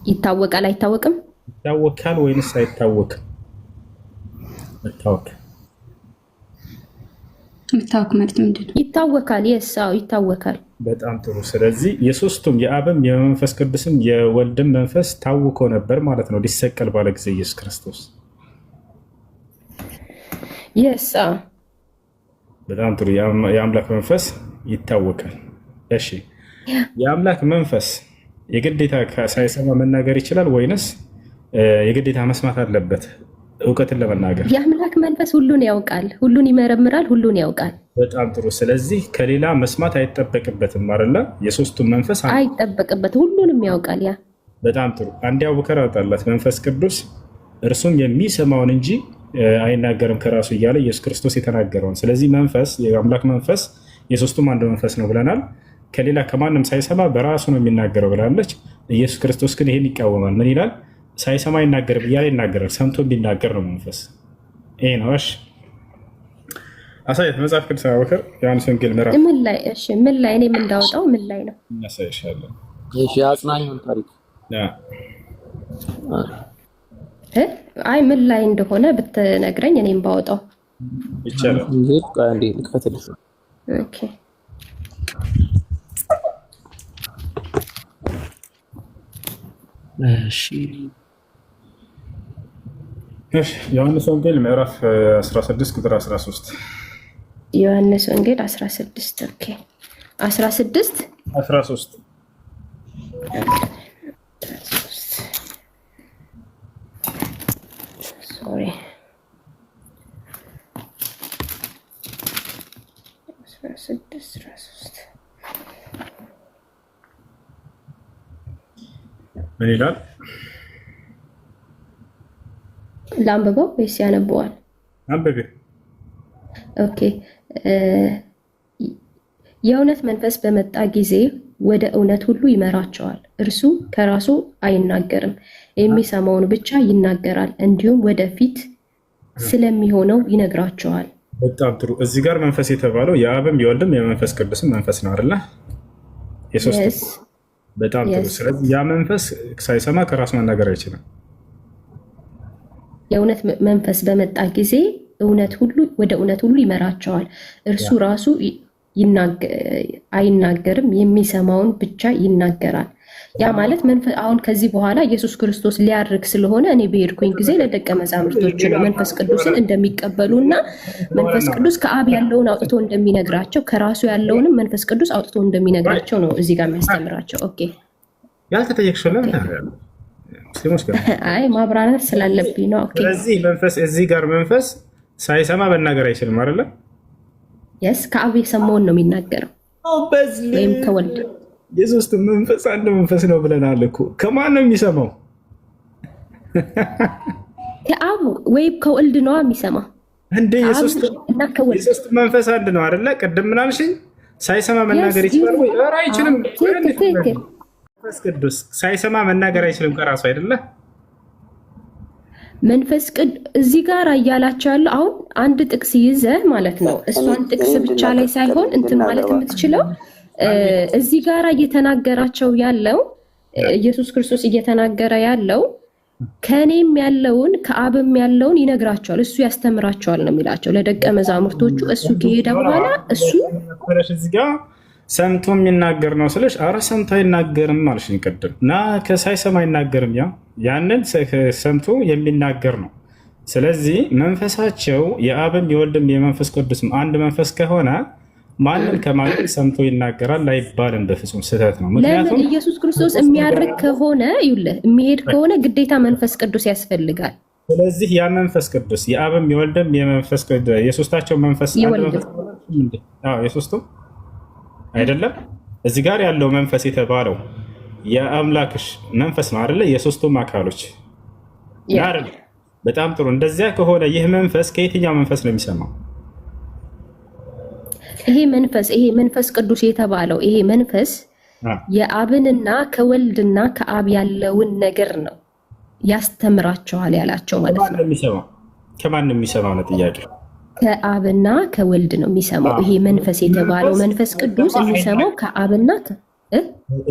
ይታወቃል አይታወቅም? ይታወቃል ወይንስ አይታወቅም? ይታወቃል። የምታወቅ ማለት ምንድን ነው? ይታወቃል። የሳው ይታወቃል። በጣም ጥሩ። ስለዚህ የሶስቱም የአብም የመንፈስ ቅዱስም የወልድም መንፈስ ታውኮ ነበር ማለት ነው ሊሰቀል ባለ ጊዜ ኢየሱስ ክርስቶስ። የሳ በጣም ጥሩ። የአምላክ መንፈስ ይታወቃል። እሺ፣ የአምላክ መንፈስ የግዴታ ሳይሰማ መናገር ይችላል ወይንስ የግዴታ መስማት አለበት እውቀትን ለመናገር? የአምላክ መንፈስ ሁሉን ያውቃል፣ ሁሉን ይመረምራል፣ ሁሉን ያውቃል። በጣም ጥሩ። ስለዚህ ከሌላ መስማት አይጠበቅበትም አይደለ? የሶስቱም መንፈስ አይጠበቅበትም፣ ሁሉንም ያውቃል። ያ በጣም ጥሩ። አንድ አቡበከር አወጣላት መንፈስ ቅዱስ እርሱም የሚሰማውን እንጂ አይናገርም ከራሱ እያለ ኢየሱስ ክርስቶስ የተናገረውን። ስለዚህ መንፈስ የአምላክ መንፈስ የሶስቱም አንድ መንፈስ ነው ብለናል። ከሌላ ከማንም ሳይሰማ በራሱ ነው የሚናገረው ብላለች። ኢየሱስ ክርስቶስ ግን ይሄን ይቃወማል። ምን ይላል? ሳይሰማ አይናገርም እያለ ይናገራል። ሰምቶ ቢናገር ነው መንፈስ። ይሄ ነው። እሺ፣ አሳየት መጽሐፍ ቅዱስ አቡበከር ዮሐንስ ወንጌል ምዕራፍ ምን ላይ? እሺ፣ ምን ላይ? እኔም እንዳወጣው ምን ላይ ነው? እናሳይሻለን። እሺ፣ አጽናኙን ታሪክ አይ ምን ላይ እንደሆነ ብትነግረኝ እኔም ባወጣው ይቻላል። አንዴ ልክፈትልሽ። ኦኬ፣ እሺ ዮሐንስ ወንጌል ምዕራፍ 16 ቁጥር 13 ዮሐንስ ወንጌል 16 ኦኬ 13 ሶሪ 13 ምን ይላል? ላንብበው ወይስ ያነበዋል? አንብቤ። ኦኬ የእውነት መንፈስ በመጣ ጊዜ ወደ እውነት ሁሉ ይመራቸዋል። እርሱ ከራሱ አይናገርም፣ የሚሰማውን ብቻ ይናገራል፣ እንዲሁም ወደፊት ስለሚሆነው ይነግራቸዋል። በጣም ጥሩ። እዚህ ጋር መንፈስ የተባለው የአብም የወልድም የመንፈስ ቅዱስም መንፈስ ነው አይደለ? የሶስት በጣም ጥሩ። ስለዚህ ያ መንፈስ ሳይሰማ ከራሱ መናገር አይችልም። የእውነት መንፈስ በመጣ ጊዜ እውነት ሁሉ ወደ እውነት ሁሉ ይመራቸዋል። እርሱ ራሱ አይናገርም፣ የሚሰማውን ብቻ ይናገራል። ያ ማለት አሁን ከዚህ በኋላ ኢየሱስ ክርስቶስ ሊያርግ ስለሆነ እኔ በሄድኩኝ ጊዜ ለደቀ መዛሙርቶች ነው መንፈስ ቅዱስን እንደሚቀበሉና መንፈስ ቅዱስ ከአብ ያለውን አውጥቶ እንደሚነግራቸው ከራሱ ያለውንም መንፈስ ቅዱስ አውጥቶ እንደሚነግራቸው ነው እዚህ ጋር የሚያስተምራቸው። ኦኬ ያልተጠየቅሽው ለምን? አይ ማብራራት ስላለብኝ ነው። ኦኬ ስለዚህ መንፈስ እዚህ ጋር መንፈስ ሳይሰማ መናገር አይችልም አይደለ? የስ ከአብ የሰማውን ነው የሚናገረው ወይም ከወልድ የሶስት መንፈስ አንድ መንፈስ ነው ብለናል እኮ። ከማን ነው የሚሰማው? ከአብ ወይም ከወልድ ነው የሚሰማው። እንደ የሶስት መንፈስ አንድ ነው አይደለ? ቅድም ምን አልሽኝ? ሳይሰማ መናገር ይችላል ወይ? ኧረ አይችልም። መንፈስ ቅዱስ ሳይሰማ መናገር አይችልም ከራሱ አይደለ? መንፈስ ቅዱስ እዚህ ጋር እያላቸው ያለው አሁን አንድ ጥቅስ ይዘህ ማለት ነው። እሷን ጥቅስ ብቻ ላይ ሳይሆን እንትን ማለት የምትችለው እዚህ ጋር እየተናገራቸው ያለው ኢየሱስ ክርስቶስ እየተናገረ ያለው ከኔም ያለውን ከአብም ያለውን ይነግራቸዋል፣ እሱ ያስተምራቸዋል ነው የሚላቸው ለደቀ መዛሙርቶቹ። እሱ ከሄደ በኋላ እሱ እዚህ ጋር ሰምቶ የሚናገር ነው ስለሽ፣ አረ ሰምቶ አይናገርም አልሽኝ ቅድም። እና ከሳይሰማ አይናገርም፣ ያንን ሰምቶ የሚናገር ነው። ስለዚህ መንፈሳቸው የአብም የወልድም የመንፈስ ቅዱስም አንድ መንፈስ ከሆነ ማንም ከማንም ሰምቶ ይናገራል አይባልም። በፍጹም ስህተት ነው። ለምን ኢየሱስ ክርስቶስ የሚያርግ ከሆነ ይኸውልህ የሚሄድ ከሆነ ግዴታ መንፈስ ቅዱስ ያስፈልጋል። ስለዚህ ያ መንፈስ ቅዱስ የአብም የወልድም የመንፈስ ቅዱስ የሶስታቸው መንፈስ የሶስቱም አይደለም። እዚህ ጋር ያለው መንፈስ የተባለው የአምላክሽ መንፈስ ነው አይደለ? የሶስቱም አካሎች አይደል? በጣም ጥሩ። እንደዚያ ከሆነ ይህ መንፈስ ከየትኛው መንፈስ ነው የሚሰማው? ይሄ መንፈስ ቅዱስ የተባለው ይሄ መንፈስ የአብንና ከወልድና ከአብ ያለውን ነገር ነው ያስተምራቸዋል ያላቸው ማለት ነው። ከማን ነው የሚሰማው ነው ጥያቄ? ከአብና ከወልድ ነው የሚሰማው። ይሄ መንፈስ የተባለው መንፈስ ቅዱስ የሚሰማው ከአብና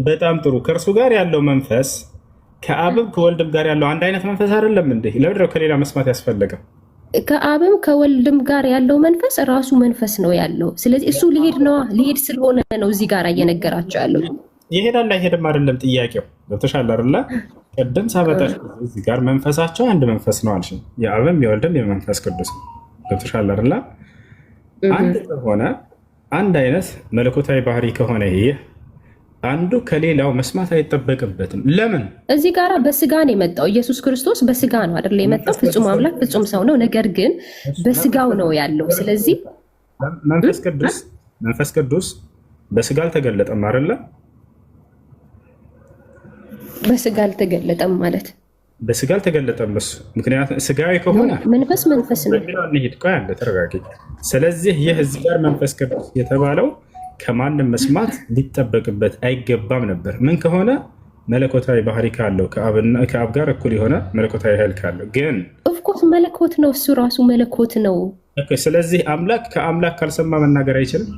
በጣም ጥሩ። ከእርሱ ጋር ያለው መንፈስ ከአብም ከወልድም ጋር ያለው አንድ አይነት መንፈስ አይደለም እንዴ? ለምንድነው ከሌላ መስማት ያስፈለገው? ከአብም ከወልድም ጋር ያለው መንፈስ ራሱ መንፈስ ነው ያለው። ስለዚህ እሱ ሊሄድ ስለሆነ ነው እዚህ ጋር እየነገራቸው ያለው። ይሄዳል አይሄድም አይደለም ጥያቄው። ገብቶሻል አይደለ? ቅድም ሳበጣሽ እዚህ ጋር መንፈሳቸው አንድ መንፈስ ነው አልሽኝ። የአብም የወልድም የመንፈስ ቅዱስ ነው። ገብቶሻል አይደለ? አንድ ከሆነ አንድ አይነት መለኮታዊ ባህሪ ከሆነ ይህ አንዱ ከሌላው መስማት አይጠበቅበትም። ለምን? እዚህ ጋር በስጋ ነው የመጣው። ኢየሱስ ክርስቶስ በስጋ ነው አይደል የመጣው? ፍጹም አምላክ ፍጹም ሰው ነው። ነገር ግን በስጋው ነው ያለው። ስለዚህ መንፈስ ቅዱስ በስጋ አልተገለጠም አይደለ? በስጋ አልተገለጠም ማለት በስጋ አልተገለጠም እሱ። ምክንያቱም ስጋዊ ከሆነ መንፈስ ነው። እንሂድ፣ ቆይ አንዴ ተረጋጊ። ስለዚህ ይህ እዚህ ጋር መንፈስ ቅዱስ የተባለው ከማንም መስማት ሊጠበቅበት አይገባም ነበር። ምን ከሆነ መለኮታዊ ባህሪ ካለው ከአብ ጋር እኩል የሆነ መለኮታዊ ኃይል ካለው ግን ኦፍኮርስ መለኮት ነው፣ እሱ ራሱ መለኮት ነው። ስለዚህ አምላክ ከአምላክ ካልሰማ መናገር አይችልም።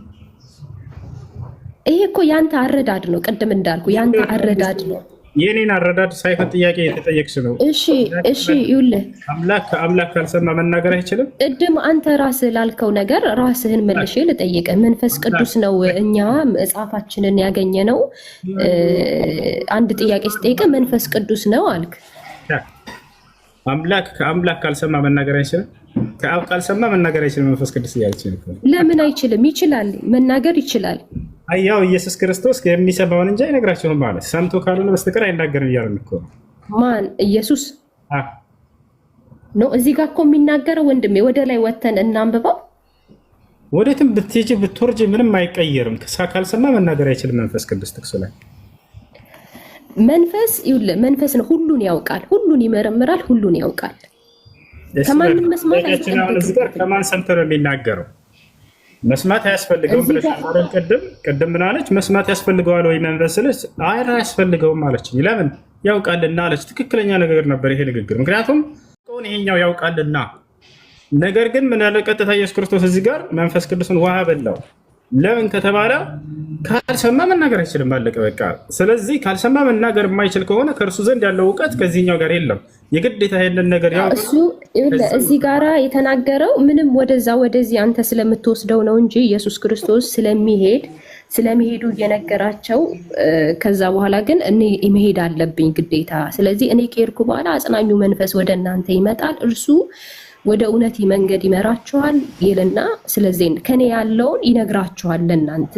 ይሄ እኮ ያንተ አረዳድ ነው። ቅድም እንዳልኩ ያንተ አረዳድ ነው። የኔን አረዳድ ሳይሆን ጥያቄ የተጠየቅሽ ነው። እሺ ይኸውልህ አምላክ ከአምላክ ካልሰማ መናገር አይችልም። ቅድም አንተ ራስህ ላልከው ነገር ራስህን መልሼ ልጠይቅህ። መንፈስ ቅዱስ ነው እኛ መጽሐፋችንን ያገኘ ነው። አንድ ጥያቄ ስጠይቅህ መንፈስ ቅዱስ ነው አልክ። አምላክ ከአምላክ ካልሰማ መናገር አይችልም። ከአብ ካልሰማ መናገር አይችልም። መንፈስ ቅዱስ እያለች ለምን አይችልም? ይችላል፣ መናገር ይችላል። ያው ኢየሱስ ክርስቶስ የሚሰማውን እንጂ አይነግራቸውም ማለት ሰምቶ ካልሆነ በስተቀር አይናገርም እያለን እኮ ነው። ማን? ኢየሱስ ነው እዚህ ጋር እኮ የሚናገረው። ወንድሜ ወደ ላይ ወተን እናንብበው። ወደትም ብትሄጂ ብትወርጂ ምንም አይቀየርም። ካልሰማ መናገር አይችልም መንፈስ ቅዱስ። ጥቅሱ ላይ መንፈስ ነው፣ ሁሉን ያውቃል፣ ሁሉን ይመረምራል፣ ሁሉን ያውቃል። ከማንም መስማት አይችልም። ከማን ሰምቶ ነው የሚናገረው? መስማት አያስፈልገውም ብለሽ ቅድም ምን አለች? መስማት ያስፈልገዋል ወይ መንፈስ ስልሽ አይ አያስፈልገውም አለች። ለምን? ያውቃልና አለች። ትክክለኛ ነገር ነበር ይሄ ንግግር። ምክንያቱም ይሄኛው ያውቃልና። ነገር ግን ምን ያለ ቀጥታ ኢየሱስ ክርስቶስ እዚህ ጋር መንፈስ ቅዱስን ውሃ በላው። ለምን ከተባለ ካልሰማ መናገር አይችልም። አለቀ በቃ። ስለዚህ ካልሰማ መናገር የማይችል ከሆነ ከእርሱ ዘንድ ያለው እውቀት ከዚህኛው ጋር የለም። የግዴታ ይሄንን ነገር ያው እሱ እዚህ ጋራ የተናገረው ምንም ወደዛ ወደዚህ አንተ ስለምትወስደው ነው እንጂ ኢየሱስ ክርስቶስ ስለሚሄዱ እየነገራቸው ከዛ በኋላ ግን እኔ መሄድ አለብኝ ግዴታ። ስለዚህ እኔ ከሄድኩ በኋላ አጽናኙ መንፈስ ወደ እናንተ ይመጣል፣ እርሱ ወደ እውነት መንገድ ይመራችኋል ይልና ስለዚህ ከኔ ያለውን ይነግራችኋል፣ ለእናንተ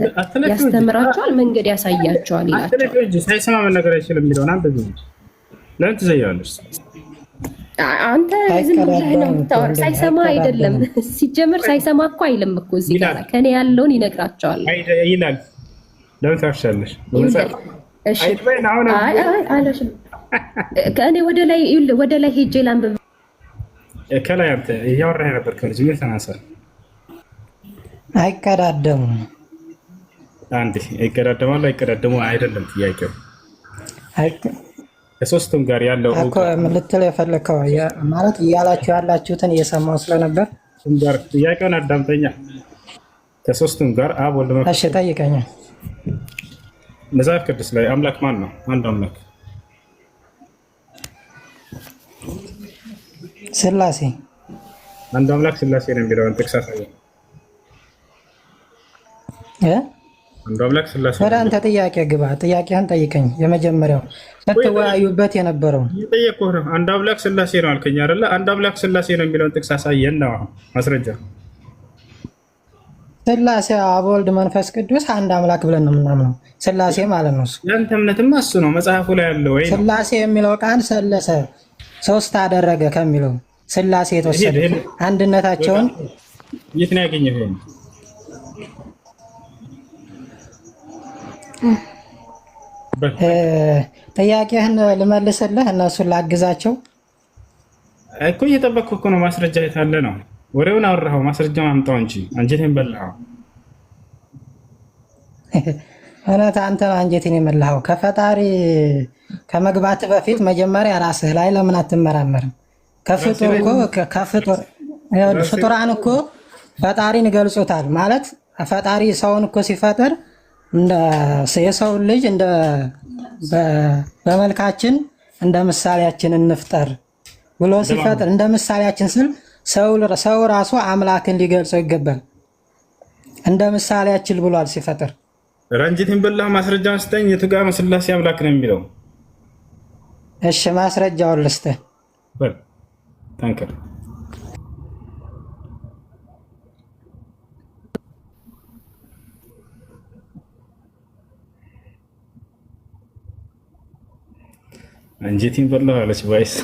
ያስተምራችኋል፣ መንገድ ያሳያችኋል ይላችኋል። ሳይሰማ መናገር አይችልም የሚለውን አንተ ለምን ትዘያለሽ? አንተ ዝም ብለህ ነው የምታወራው። ሳይሰማ አይደለም ሲጀምር፣ ሳይሰማ እኮ አይልም እኮ እዚህ ጋር ከኔ ያለውን ይነግራቸዋል ይላል። ለምን ታፍሻለሽ? እሺ ከእኔ ወደ ላይ ሄጄ ላንብብ። ከላይ አንተ እያወራህ ነበር ከልጅ ምን ተናሰር? አይቀዳደሙም። አንዴ ይቀዳደማሉ አይቀዳደሙ አይደለም ጥያቄው። ከሶስቱም ጋር ያለው እኮ ልትል የፈለከው ማለት እያላችሁ ያላችሁትን እየሰማሁ ስለነበር ጋር ጥያቄውን አዳምጠኛ። ከሶስቱም ጋር አብ ወልድ መንፈስ እሺ ጠይቀኝ። መጽሐፍ ቅዱስ ላይ አምላክ ማን ነው? አንድ አምላክ ስላሴ። አንድ አምላክ ስላሴ ነው የሚለውን ጥቅስ አሳየኝ። አንድ አምላክ ስላሴ። ወደ አንተ ጥያቄ ግባ። ጥያቄህን ጠይቀኝ። የመጀመሪያው ስትወያዩበት የነበረው እየጠየኩህ ነው። አንድ አምላክ ስላሴ ነው አልከኝ አይደለ? አንድ አምላክ ስላሴ ነው የሚለውን ጥቅስ አሳየን ነው ማስረጃ። ስላሴ አብ ወልድ መንፈስ ቅዱስ አንድ አምላክ ብለን ነው የምናምነው። ስላሴ ማለት ነው። ያንተ እምነትማ እሱ ነው መጽሐፉ ላይ ያለው ወይ? ስላሴ የሚለው ቃል ሰለሰ ሶስት አደረገ ከሚለው ስላሴ የተወሰደ አንድነታቸውን የት ነው ያገኘኸው? ጥያቄህን ልመልስልህ፣ እነሱን ላግዛቸው እኮ እየጠበቅኩህ እኮ ነው። ማስረጃ የት አለ ነው? ወሬውን አወራኸው፣ ማስረጃውን አምጣው እንጂ አንጀቴን በላኸው። እውነት አንተ አንጀቴን የመላኸው። ከፈጣሪ ከመግባት በፊት መጀመሪያ ራስህ ላይ ለምን አትመራመርም? ከፍጡር እኮ ፍጡራን እኮ ፈጣሪን ይገልጹታል ማለት ፈጣሪ ሰውን እኮ ሲፈጥር የሰውን ልጅ በመልካችን እንደ ምሳሌያችን እንፍጠር ብሎ ሲፈጥር እንደ ምሳሌያችን ስል ሰው ራሱ አምላክን ሊገልጸው ይገባል። እንደ ምሳሌያችን ብሏል ሲፈጥር። ረንጅትን በላህ። ማስረጃውን ስጠኝ። የቱ ጋር ስላሴ አምላክ ነው የሚለው? እሺ ማስረጃውን ልስጥህ። ጠንክር። አንጀቴን በላህ አለች ባይስ